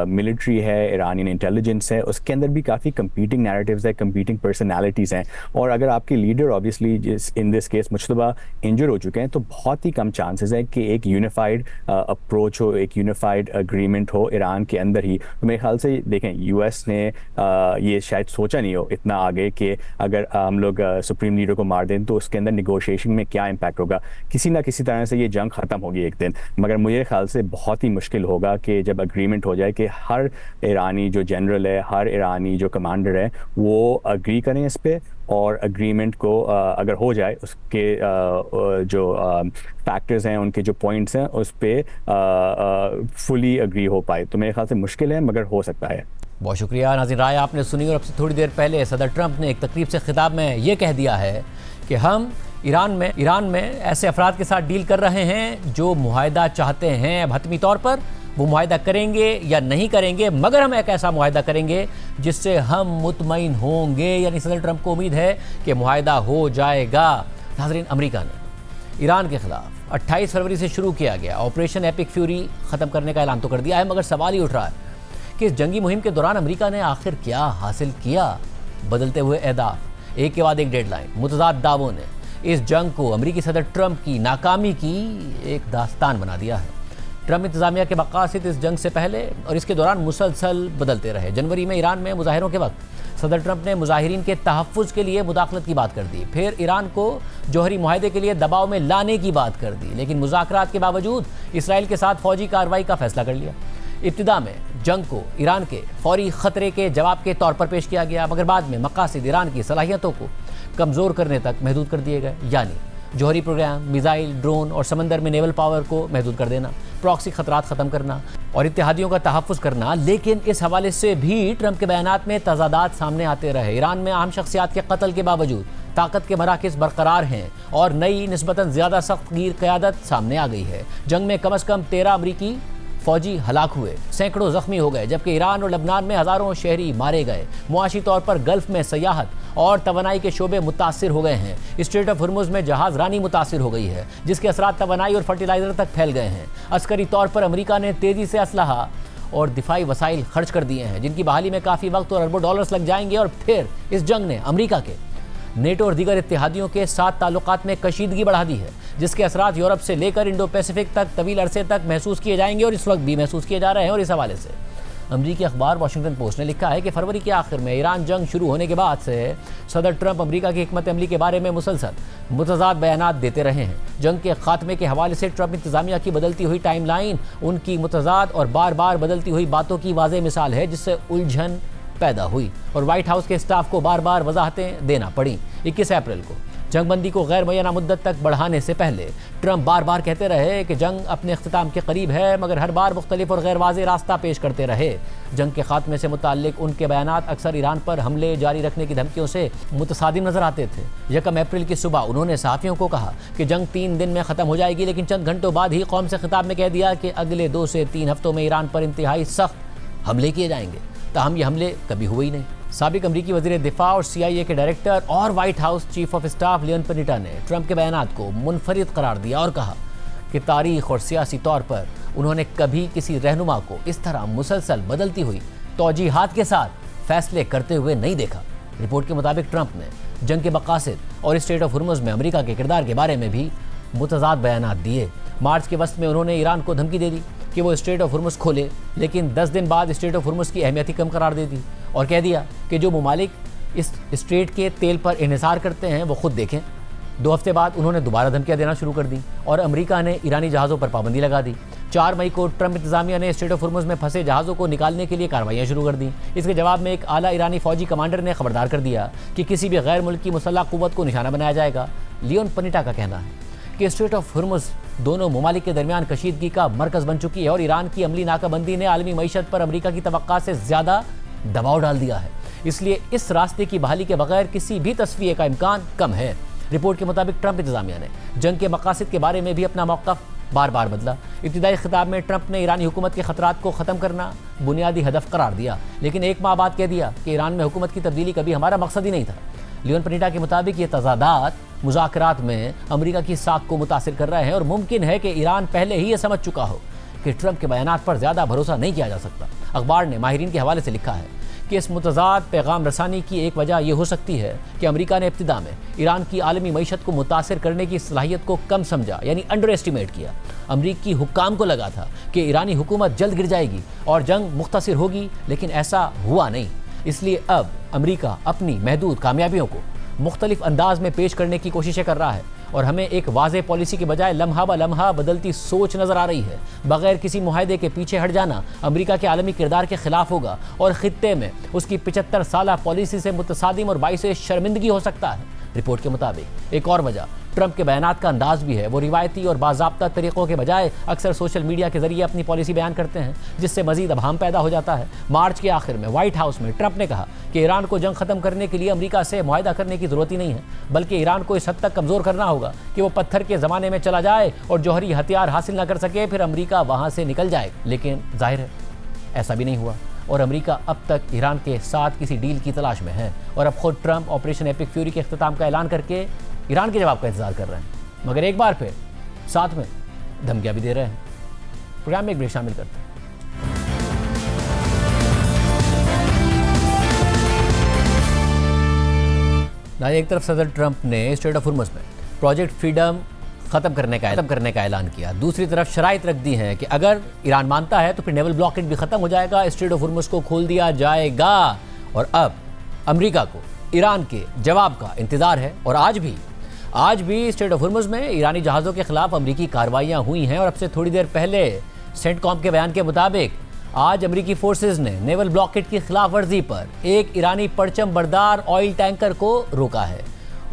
मिलिट्री है, ईरानियन इंटेलिजेंस है, उसके अंदर भी काफ़ी कंपीटिंग नैरेटिव्स है, कंपीटिंग पर्सनैलिटीज़ हैं, और अगर आपके leader obviously in this case Mojtaba injured हो चुके हैं, तो बहुत ही कम चांसेस है कि एक यूनिफाइड अप्रोच हो, एक यूनिफाइड एग्रीमेंट हो ईरान के अंदर ही। तो मेरे ख्याल से देखें, यूएस ने ये शायद सोचा नहीं हो इतना आगे कि अगर हम लोग सुप्रीम लीडर को मार दें तो उसके अंदर निगोशिएशन में क्या इम्पैक्ट होगा। किसी ना किसी तरह से ये जंग ख़त्म होगी एक दिन, मगर मुझे ख्याल से बहुत ही मुश्किल होगा कि जब एग्रीमेंट हो जाए कि हर ईरानी जो जनरल है, हर ईरानी जो कमांडर है, वो अग्री करें इस पर, और एग्रीमेंट को अगर हो जाए उसके जो फैक्टर्स हैं, उनके जो पॉइंट्स हैं, उस पर फुली अग्री हो पाए। तो मेरे ख्याल से मुश्किल है, मगर हो सकता है। बहुत शुक्रिया नाज़रीन, राय आपने सुनी। और अब से थोड़ी देर पहले सदर ट्रंप ने एक तकरीब से खिताब में ये कह दिया है कि हम ईरान में ऐसे अफराद के साथ डील कर रहे हैं जो मुआहदा चाहते हैं। अब हतमी तौर पर वो मुआहदा करेंगे या नहीं करेंगे, मगर हम एक ऐसा मुआहदा करेंगे जिससे हम मुतमईन होंगे। यानी सदर ट्रंप को उम्मीद है कि मुआहदा हो जाएगा। नाज़रीन, अमेरिका ने ईरान के खिलाफ 28 फरवरी से शुरू किया गया ऑपरेशन एपिक फ्यूरी ख़त्म करने का ऐलान तो कर दिया है, मगर सवाल ही उठ रहा है कि इस जंगी मुहिम के दौरान अमेरिका ने आखिर क्या हासिल किया। बदलते हुए अहदाफ, एक के बाद एक डेडलाइन, मुतज़ाद दावों ने इस जंग को अमेरिकी सदर ट्रंप की नाकामी की एक दास्तान बना दिया है। ट्रंप इंतजामिया के मकासद इस जंग से पहले और इसके दौरान मुसलसल बदलते रहे। जनवरी में ईरान में मुजाहिरों के वक्त सदर ट्रंप ने मुजाहिरीन के तहफ़्फ़ुज़ के लिए मुदाखलत की बात कर दी, फिर ईरान को जौहरी मुआहदे के लिए दबाव में लाने की बात कर दी, लेकिन मुज़ाकरात के बावजूद इसराइल के साथ फ़ौजी कार्रवाई का फैसला कर लिया। इब्तिदा में जंग को ईरान के फौरी ख़तरे के जवाब के तौर पर पेश किया गया, मगर बाद में मकासद ईरान की सलाहियतों को कमज़ोर करने तक महदूद कर दिए गए। यानी जौहरी प्रोग्राम, मिसाइल, ड्रोन और समंदर में नेवल पावर को महदूद कर देना, प्रॉक्सी खतरात ख़त्म करना और इत्तेहादियों का तहफ़्फ़ुज़ करना। लेकिन इस हवाले से भी ट्रंप के बयानात में तज़ादात सामने आते रहे। ईरान में अहम शख्सियात के कत्ल के बावजूद ताकत के मराकज़ बरकरार हैं और नई निस्बतन ज़्यादा सख्त गिर क़यादत सामने आ गई है। जंग में कम अज़ कम 13 अमरीकी फ़ौजी हलाक हुए, सैकड़ों ज़ख्मी हो गए, जबकि ईरान और लबनान में हज़ारों शहरी मारे गए। मुआशी तौर पर गल्फ़ में सयाहत और तवानाई के शोबे मुतासिर हो गए हैं। स्ट्रेट ऑफ हुर्मुज़ में जहाज़ रानी मुतासिर हो गई है, जिसके असरात तवानाई और फर्टिलाइज़र तक फैल गए हैं। अस्करी तौर पर अमेरिका ने तेज़ी से असलहा और दिफाई वसाइल खर्च कर दिए हैं, जिनकी बहाली में काफ़ी वक्त और अरबों डॉलर्स लग जाएंगे। और फिर इस जंग ने अमेरिका के नेटो और दीगर इत्तेहादियों के साथ ताल्लुकात में कशीदगी बढ़ा दी है, जिसके असरात यूरोप से लेकर इंडो पैसिफिक तक तवील अरसे तक महसूस किए जाएंगे और इस वक्त भी महसूस किए जा रहे हैं। और इस हवाले से अमरीकी अखबार वाशिंगटन पोस्ट ने लिखा है कि फरवरी के आखिर में ईरान जंग शुरू होने के बाद से सदर ट्रंप अमरीका की हिकमत अमली के बारे में मुसलसल मुतज़ाद बयानात देते रहे हैं। जंग के खात्मे के हवाले से ट्रंप इंतजामिया की बदलती हुई टाइमलाइन उनकी मुतज़ाद और बार बार बदलती हुई बातों की वाज़ेह मिसाल है, जिससे उलझन पैदा हुई और व्हाइट हाउस के स्टाफ को बार बार वजाहतें देना पड़ी। 21 अप्रैल को जंगबंदी को गैर मुय्यना मुद्दत तक बढ़ाने से पहले ट्रंप बार बार कहते रहे कि जंग अपने अख्तिताम के करीब है, मगर हर बार मुख्तलिफ और गैर वाज़ेह रास्ता पेश करते रहे। जंग के खात्मे से मुताल्लिक उनके बयानात अक्सर ईरान पर हमले जारी रखने की धमकियों से मुतसादिम नजर आते थे। 1 अप्रैल की सुबह उन्होंने सहाफ़ियों को कहा कि जंग 3 दिन में ख़त्म हो जाएगी, लेकिन चंद घंटों बाद ही कौम से खिताब में कह दिया कि अगले 2 से 3 हफ्तों में ईरान पर इंतहाई सख्त हमले किए जाएंगे। ताहम ये हमले कभी हुए ही नहीं। साबिक अमरीकी वज़ीर दिफा और CIA के डायरेक्टर और White House chief of staff Leon Panetta ने ट्रंप के बयानात को मुनफरिद करार दिया और कहा कि तारीख और सियासी तौर पर उन्होंने कभी किसी रहनुमा को इस तरह मुसलसल बदलती हुई तौजीहात के साथ फैसले करते हुए नहीं देखा। रिपोर्ट के मुताबिक ट्रंप ने जंग के मकासद और स्ट्रेट ऑफ हुर्मुज़ में अमेरिका के किरदार के बारे में भी मुतज़ाद बयानात दिए। मार्च के वस्त में उन्होंने ईरान को धमकी दे दी कि वो स्ट्रेट ऑफ हुर्मुज़ खोले, लेकिन 10 दिन बाद स्ट्रेट ऑफ हुर्मुज़ की अहमियत ही कम करार दे दी और कह दिया कि जो ममालिक इस स्ट्रेट के तेल पर इन्हिसार करते हैं वो खुद देखें। 2 हफ्ते बाद उन्होंने दोबारा धमकियां देना शुरू कर दी और अमेरिका ने ईरानी जहाज़ों पर पाबंदी लगा दी। 4 मई को ट्रंप इंतजामिया ने स्ट्रेट ऑफ हुर्मुज़ में फंसे जहाज़ों को निकालने के लिए कार्रवाइयाँ शुरू कर दी। इसके जवाब में एक आला ईरानी फौजी कमांडर ने खबरदार कर दिया कि किसी भी गैर मुल्की मुसल्लह क़ुव्वत को निशाना बनाया जाएगा। लियोन पनीटा का कहना है कि स्ट्रेट ऑफ हुर्मुज़ दोनों ममालिक के दरमियान कशीदगी का मरकज़ बन चुकी है और ईरान की अमली नाकाबंदी ने आलमी मईशत पर अमेरिका की तवक्का से ज़्यादा दबाव डाल दिया है। इसलिए इस रास्ते की बहाली के बगैर किसी भी तस्वीर का इम्कान कम है। रिपोर्ट के मुताबिक ट्रंप इंतजामिया ने जंग के मकासद के बारे में भी अपना मौक़िफ़ बार बार बदला। इब्तिदाई खिताब में ट्रंप ने ईरानी हुकूमत के खतरात को ख़त्म करना बुनियादी हदफ करार दिया, लेकिन 1 माह बाद कह दिया कि ईरान में हुकूमत की तब्दीली कभी हमारा मकसद ही नहीं था। लियोन पनीटा के मुताबिक ये तज़ादात मुज़ाकरात में अमेरिका की साख को मुतासिर कर रहे हैं और मुमकिन है कि ईरान पहले ही ये समझ चुका हो कि ट्रंप के बयानात पर ज़्यादा भरोसा नहीं किया जा सकता। अखबार ने माहिरीन के हवाले से लिखा है कि इस मुतज़ाद पैगाम रसानी की एक वजह यह हो सकती है कि अमेरिका ने इब्तिदा में ईरान की आलमी मईशत को मुतासिर करने की सलाहियत को कम समझा, यानी अंडर एस्टिमेट किया। अमरीकी हुक्काम को लगा था कि ईरानी हुकूमत जल्द गिर जाएगी और जंग मुख्तसर होगी, लेकिन ऐसा हुआ नहीं। इसलिए अब अमरीका अपनी महदूद कामयाबियों को मुख्तलिफ अंदाज में पेश करने की कोशिशें कर रहा है और हमें एक वाज़ेह पॉलिसी के बजाय लम्हा ब लम्हा बदलती सोच नज़र आ रही है। बगैर किसी मुआहदे के पीछे हट जाना अमेरिका के आलमी किरदार के खिलाफ होगा और ख़ित्ते में उसकी 75 साला पॉलिसी से मुतसादिम और बाइस शर्मिंदगी हो सकता है। रिपोर्ट के मुताबिक एक और वजह ट्रंप के बयानात का अंदाज भी है। वो रिवायती और बाज़ाब्ता तरीक़ों के बजाय अक्सर सोशल मीडिया के जरिए अपनी पॉलिसी बयान करते हैं, जिससे मजीद अभाम पैदा हो जाता है। मार्च के आखिर में व्हाइट हाउस में ट्रंप ने कहा कि ईरान को जंग ख़त्म करने के लिए अमेरिका से मुआहदा करने की ज़रूरत ही नहीं है, बल्कि ईरान को इस हद तक कमज़ोर करना होगा कि वो पत्थर के ज़माने में चला जाए और जौहरी हथियार हासिल न कर सके, फिर अमेरिका वहाँ से निकल जाए। लेकिन जाहिर है ऐसा भी नहीं हुआ और अमेरिका अब तक ईरान के साथ किसी डील की तलाश में है और अब खुद ट्रंप ऑपरेशन एपिक फ्यूरी के अख्तिताम का ऐलान करके ईरान के जवाब का इंतजार कर रहे हैं, मगर एक बार फिर साथ में धमकियां भी दे रहे हैं। प्रोग्राम में एक ब्रेक शामिल करते हैं। एक तरफ सदर ट्रंप ने स्ट्रेट ऑफ हुर्मुज़ में प्रोजेक्ट फ्रीडम ख़त्म करने का ऐलान किया, दूसरी तरफ शराइत रख दी है कि अगर ईरान मानता है तो फिर नेवल ब्लॉकेड भी ख़त्म हो जाएगा, स्ट्रेट ऑफ हुर्मुज़ को खोल दिया जाएगा। और अब अमेरिका को ईरान के जवाब का इंतज़ार है और आज भी स्ट्रेट ऑफ हुर्मुज़ में ईरानी जहाज़ों के खिलाफ अमरीकी कार्रवाइयाँ हुई हैं और अब से थोड़ी देर पहले सेंटकॉम के बयान के मुताबिक आज अमरीकी फोर्सेज ने नेवल ब्लॉकेड की खिलाफ वर्जी पर एक ईरानी परचम बरदार ऑयल टैंकर को रोका है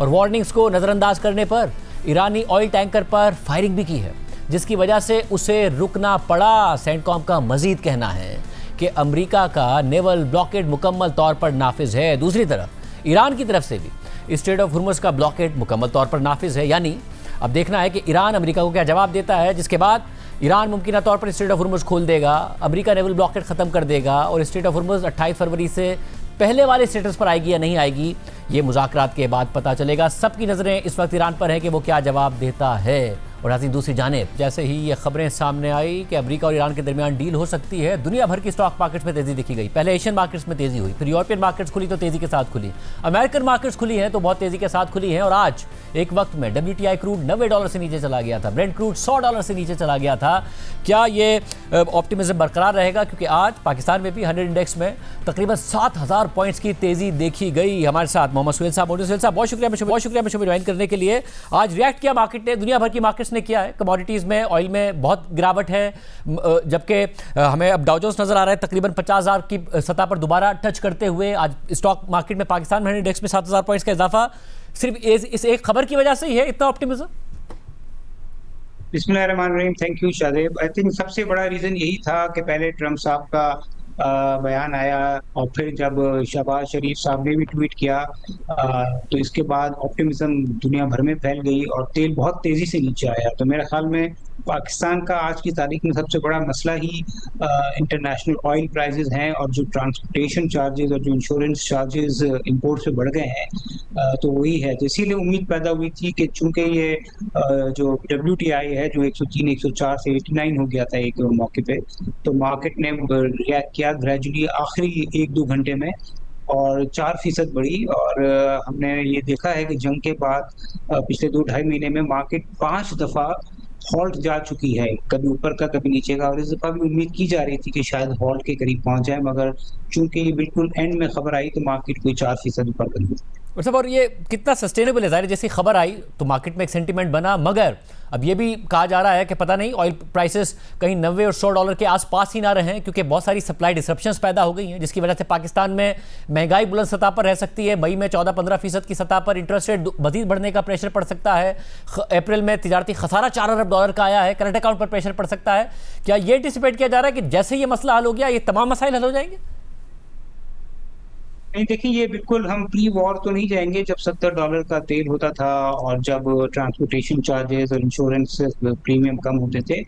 और वार्निंग्स को नज़रअंदाज करने पर ईरानी ऑयल टैंकर पर फायरिंग भी की है, जिसकी वजह से उसे रुकना पड़ा। सेंटकॉम का मजीद कहना है कि अमरीका का नेवल ब्लॉकेड मुकम्मल तौर पर नाफिज है। दूसरी तरफ ईरान की तरफ से भी स्ट्रेट ऑफ हुर्मुज़ का ब्लॉकेड मुकम्मल तौर पर नाफिज है, यानी अब देखना है कि ईरान अमेरिका को क्या जवाब देता है, जिसके बाद ईरान मुमकिन तौर पर स्ट्रेट ऑफ हुर्मुज़ खोल देगा, अमेरिका नेवल ब्लॉकेड ख़त्म कर देगा और स्ट्रेट ऑफ हुर्मुज़ 28 फरवरी से पहले वाले स्टेटस पर आएगी या नहीं आएगी, ये मुज़ाकरात के बाद पता चलेगा। सबकी नज़रें इस वक्त ईरान पर है कि वो क्या जवाब देता है। और ऐसी दूसरी जानिब जैसे ही ये खबरें सामने आई कि अमेरिका और ईरान के दरमियान डील हो सकती है, दुनिया भर की स्टॉक मार्केट्स में तेज़ी देखी गई। पहले एशियन मार्केट्स में तेज़ी हुई, फिर यूरोपियन मार्केट्स खुली तो तेज़ी के साथ खुली, अमेरिकन मार्केट्स खुली हैं तो बहुत तेज़ी के साथ खुली हैं। और आज एक वक्त में WTI क्रूड $90 से नीचे चला गया था, ब्रेंट क्रूड $100 से नीचे चला गया था। क्या ये ऑप्टिमिज्म बरकरार रहेगा? क्योंकि आज पाकिस्तान में भी 100 इंडेक्स में तकरीबन 7000 पॉइंट्स की तेज़ी देखी गई। हमारे साथ मोहम्मद सुहेल साहब, बहुत शुक्रिया मुझे ज्वाइन करने के लिए। आज रिएक्ट किया मार्केट ने, दुनिया भर की मार्केट्स ने किया है। कमोडिटीज़ में ऑयल में बहुत गिरावट है, जबकि हमें अब डाउ जोन्स नजर आ रहा है तकरीबन 50,000 की सतह पर दोबारा टच करते हुए। आज स्टॉक मार्केट में पाकिस्तान में इंडेक्स में 7000 पॉइंट्स का इजाफा सिर्फ इस एक खबर की वजह से ही है, इतना ऑप्टिमिज्म? बिस्मिल्लाहिर्रहमानिर्रहीम, thank you Shadab. I think सबसे बड़ा रीजन यही था कि पहले ट्रंप साहब का बयान आया और फिर जब शहबाज शरीफ साहब ने भी ट्वीट किया तो इसके बाद ऑप्टिमिज्म दुनिया भर में फैल गई और तेल बहुत तेजी से नीचे आया। तो मेरे ख्याल में पाकिस्तान का आज की तारीख में सबसे बड़ा मसला ही इंटरनेशनल ऑयल प्राइसेस हैं और जो ट्रांसपोर्टेशन चार्जेस और जो इंश्योरेंस चार्जेस इंपोर्ट से बढ़ गए हैं, तो वही है। तो इसीलिए उम्मीद पैदा हुई थी कि चूंकि ये जो WTI है जो 103 104 से 89 हो गया था एक मौके पे, तो मार्केट ने रिएक्ट किया ग्रेजुअली आखिरी 1-2 घंटे में और 4% बढ़ी। और हमने ये देखा है कि जंग के बाद पिछले 2-2.5 महीने में मार्केट 5 दफ़ा हॉल्ट जा चुकी है, कभी ऊपर का कभी नीचे का। और इस दफ़ा भी उम्मीद की जा रही थी कि शायद हॉल्ट के करीब पहुंच जाए, मगर चूंकि बिल्कुल एंड में खबर आई तो मार्केट कोई 4% ऊपर गई। और ये कितना सस्टेनेबल है? ज़ाहिर जैसी खबर आई तो मार्केट में एक सेंटीमेंट बना, मगर अब ये भी कहा जा रहा है कि पता नहीं ऑयल प्राइसेस कहीं $90 और $100 के आसपास ही ना रहें, क्योंकि बहुत सारी सप्लाई डिसरप्शंस पैदा हो गई हैं, जिसकी वजह से पाकिस्तान में महंगाई बुलंद सतह पर रह सकती है। मई में 14-15% की सतह पर इंटरेस्ट रेट मजीद बढ़ने का प्रेशर पड़ सकता है। अप्रैल में तिजारती खसारा $4 अरब का आया है, करंट अकाउंट पर प्रेशर पड़ सकता है। क्या ये एंटिसिपेट किया जा रहा है कि जैसे ये मसला हल हो गया ये तमाम मसाइल हल हो जाएंगे? नहीं देखिए, ये बिल्कुल हम प्री वॉर तो नहीं जाएंगे जब $70 का तेल होता था और जब ट्रांसपोर्टेशन चार्जेस और इंश्योरेंस प्रीमियम कम होते थे।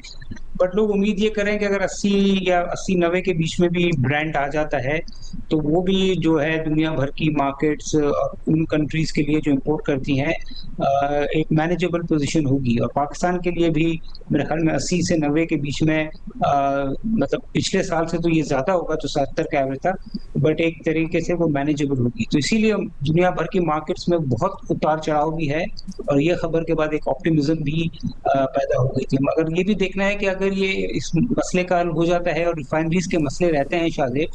बट लोग उम्मीद ये करें कि अगर 80 या 80-90 के बीच में भी ब्रांड आ जाता है तो वो भी जो है दुनिया भर की मार्केट्स उन कंट्रीज के लिए जो इंपोर्ट करती हैं एक मैनेजेबल पोजीशन होगी। और पाकिस्तान के लिए भी मेरे ख्याल में 80 से 90 के बीच में मतलब पिछले साल से तो ये ज्यादा होगा जो 70 का एवरेज था, बट एक तरीके से वो मैनेजेबल होगी। तो इसीलिए दुनिया भर की मार्केट्स में बहुत उतार चढ़ाव भी है और ये खबर के बाद एक ऑप्टिमिज्म भी पैदा हो गई थी। मगर ये भी देखना है कि अगर ये इस मसले का हल हो जाता है और रिफाइनरीज के मसले रहते हैं शायद,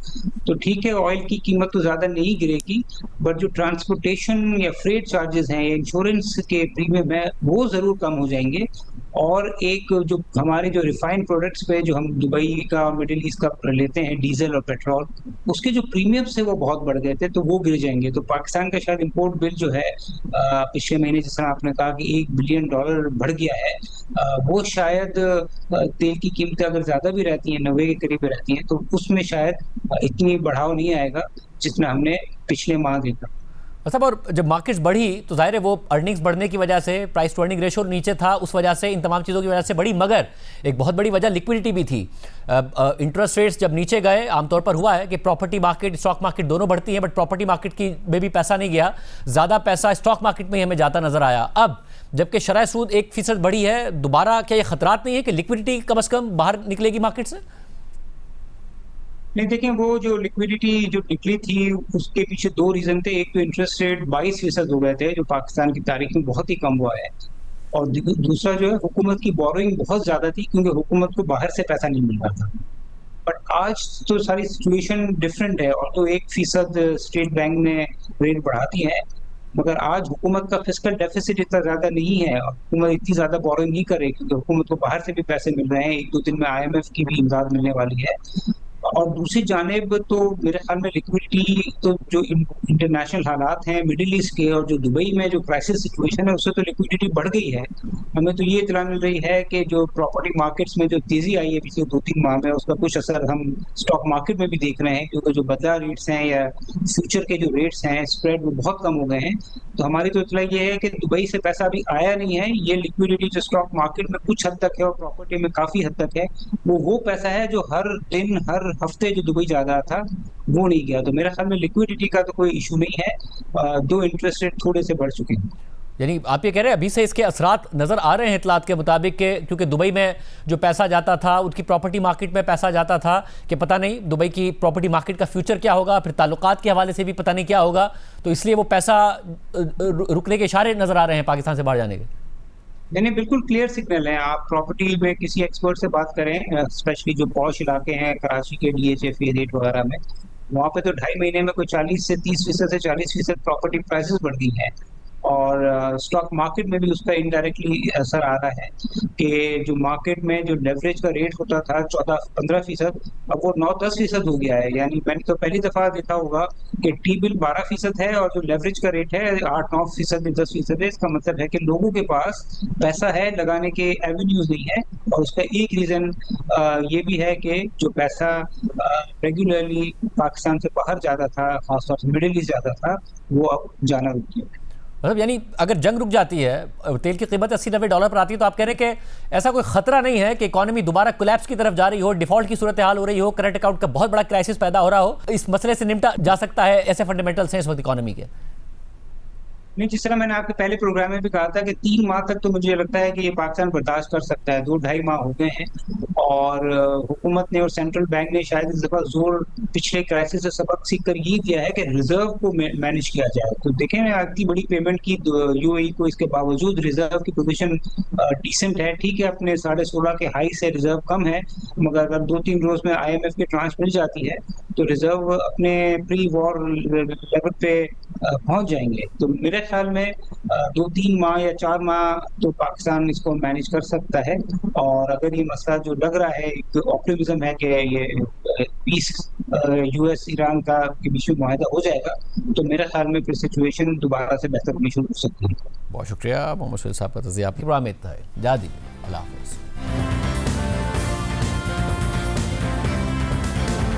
तो ठीक है ऑयल की कीमत तो ज्यादा नहीं गिरेगी, बट जो ट्रांसपोर्टेशन या फ्रेट चार्जेस हैं या इंश्योरेंस के प्रीमियम है वो जरूर कम हो जाएंगे। और एक जो हमारे जो रिफाइंड प्रोडक्ट्स पे जो हम दुबई का और मिडिल ईस्ट का लेते हैं डीजल और पेट्रोल, उसके जो प्रीमियम्स है वो बहुत बढ़ गए थे तो वो गिर जाएंगे। तो पाकिस्तान का शायद इंपोर्ट बिल जो है पिछले महीने जिस तरह आपने कहा कि $1 बिलियन बढ़ गया है, वो शायद तेल की कीमतें अगर ज्यादा भी रहती हैं 90 के करीब रहती हैं तो उसमें शायद इतनी बढ़ाव नहीं आएगा जितना हमने पिछले माह देखा। मतलब और जब मार्केट्स बढ़ी तो जाहिर है वो अर्निंग्स बढ़ने की वजह से प्राइस टू अर्निंग रेशो नीचे था, उस वजह से इन तमाम चीज़ों की वजह से बढ़ी। मगर एक बहुत बड़ी वजह लिक्विडिटी भी थी। इंटरेस्ट रेट्स जब नीचे गए, आमतौर पर हुआ है कि प्रॉपर्टी मार्केट स्टॉक मार्केट दोनों बढ़ती हैं, बट प्रॉपर्टी मार्केट की में भी पैसा नहीं गया, ज़्यादा पैसा स्टॉक मार्केट में ही हमें जाता नजर आया। अब जबकि शरह सूद 1% बढ़ी है, दोबारा क्या ये खतरात नहीं है कि लिक्विडिटी कम अज़ कम बाहर निकलेगी मार्केट से? नहीं देखिए, वो जो लिक्विडिटी जो निकली थी उसके पीछे दो रीजन थे। एक तो इंटरेस्ट रेट 22% हो गए थे जो पाकिस्तान की तारीख में बहुत ही कम हुआ है, और दूसरा जो है हुकूमत की बोरोइंग बहुत ज्यादा थी क्योंकि हुकूमत को बाहर से पैसा नहीं मिल रहा था। बट आज तो सारी सिचुएशन डिफरेंट है, और तो 1% स्टेट बैंक ने रेट बढ़ा दी है, मगर आज हुकूमत का फिस्कल डेफिसिट इतना ज्यादा नहीं है और हुकूमत इतनी ज्यादा बोरोइंग नहीं कर रही क्योंकि हुकूमत को बाहर से भी पैसे मिल रहे हैं। 1-2 दिन में IMF की भी इमदाद मिलने वाली है। और दूसरी जानेब तो मेरे ख्याल में लिक्विडिटी तो जो इंटरनेशनल हालात हैं मिडिल ईस्ट के और जो दुबई में जो क्राइसिस सिचुएशन है उससे तो लिक्विडिटी बढ़ गई है। हमें तो ये इत्तला मिल रही है कि जो प्रॉपर्टी मार्केट्स में जो तेजी आई है पिछले 2-3 माह में उसका कुछ असर हम स्टॉक मार्केट में भी देख रहे हैं, क्योंकि जो बदला रेट्स हैं या फ्यूचर के जो रेट्स हैं स्प्रेड वो बहुत कम हो गए हैं। तो हमारी तो इत्तला ये है कि दुबई से पैसा अभी आया नहीं है, ये लिक्विडिटी जो स्टॉक मार्केट में कुछ हद तक है और प्रॉपर्टी में काफी हद तक है, वो पैसा है जो हर दिन हर हफ्ते जो दुबई जा रहा था वो नहीं गया। तो मेरे ख्याल में लिक्विडिटी का तो कोई इशू नहीं है। दो इंटरेस्ट रेट थोड़े से बढ़ चुके हैं। यानी आप ये कह रहे हैं अभी से इसके असरात नजर आ रहे हैं इतलात के मुताबिक के, क्योंकि दुबई में जो पैसा जाता था उनकी प्रॉपर्टी मार्केट में पैसा जाता था कि पता नहीं दुबई की प्रॉपर्टी मार्केट का फ्यूचर क्या होगा, फिर ताल्लुकात के हवाले से भी पता नहीं क्या होगा, तो इसलिए वो पैसा रुकने के इशारे नजर आ रहे हैं पाकिस्तान से बाहर जाने के। नहीं, बिल्कुल क्लियर सिग्नल है। आप प्रॉपर्टी में किसी एक्सपर्ट से बात करें, स्पेशली जो पॉश इलाके हैं कराची के DHA फेज 8 वगैरह में, वहाँ पे तो 2.5 महीने में कोई 40 से 30% से 40% प्रॉपर्टी प्राइसेस बढ़ गई हैं। और स्टॉक मार्केट में भी उसका इनडायरेक्टली असर आ रहा है कि जो मार्केट में जो लेवरेज का रेट होता था 14-15%, अब वो 9-10% हो गया है। यानी मैंने तो पहली दफा देखा होगा कि टी बिल 12% है और जो लेवरेज का रेट है 8-9%, 10% है। इसका मतलब है कि लोगों के पास पैसा है, लगाने के एवेन्यूज नहीं है। और उसका एक रीजन ये भी है कि जो पैसा रेगुलरली पाकिस्तान से बाहर जाता था, खासतौर से मिडिल ईस्ट जाता था, वो अब जाना रुक गया। मतलब यानी अगर जंग रुक जाती है, तेल की कीमत $80-90 पर आती है, तो आप कह रहे हैं कि ऐसा कोई खतरा नहीं है कि इकॉनमी दोबारा कोलैप्स की तरफ जा रही हो, डिफॉल्ट की सूरत हाल हो रही हो, करंट अकाउंट का बहुत बड़ा क्राइसिस पैदा हो रहा हो, इस मसले से निपटा जा सकता है? ऐसे फंडामेंटल्स हैं इस वक्त इकॉनमी के? नहीं, जिस तरह मैंने आपके पहले प्रोग्राम में भी कहा था कि 3 माह तक तो मुझे लगता है कि ये पाकिस्तान बर्दाश्त कर सकता है। 2-2.5 माह हो गए हैं और हुकूमत ने और सेंट्रल बैंक ने शायद इस दफा जोर पिछले क्राइसिस से सबक सीख कर ये दिया है कि रिजर्व को मैनेज किया जाए। तो देखें इतनी बड़ी पेमेंट की UAE को, इसके बावजूद रिजर्व की पोजीशन डिसेंट है। ठीक है, अपने 16.5 के हाई से रिजर्व कम है, मगर अगर 2-3 रोज में IMF की ट्रांस मिल जाती है तो रिजर्व अपने प्री वॉर लेवल पे पहुंच जाएंगे। तो मेरे ख्याल में 2-3 माह या 4 माह तो पाकिस्तान इसको मैनेज कर सकता है। और अगर ये मसला जो लग रहा है, एक ऑप्टिमिज्म है कि ये पीस US ईरान का के बीच में मुआहदा हो जाएगा, तो मेरे ख्याल में फिर सिचुएशन दोबारा से बेहतर होनी शुरू हो सकती है। बहुत शुक्रिया मोहम्मद शहीद साहब का तज़िया। आपकी प्रोग्राम में इतना है। जा दीजिए, अल्लाह हाफ़िज़।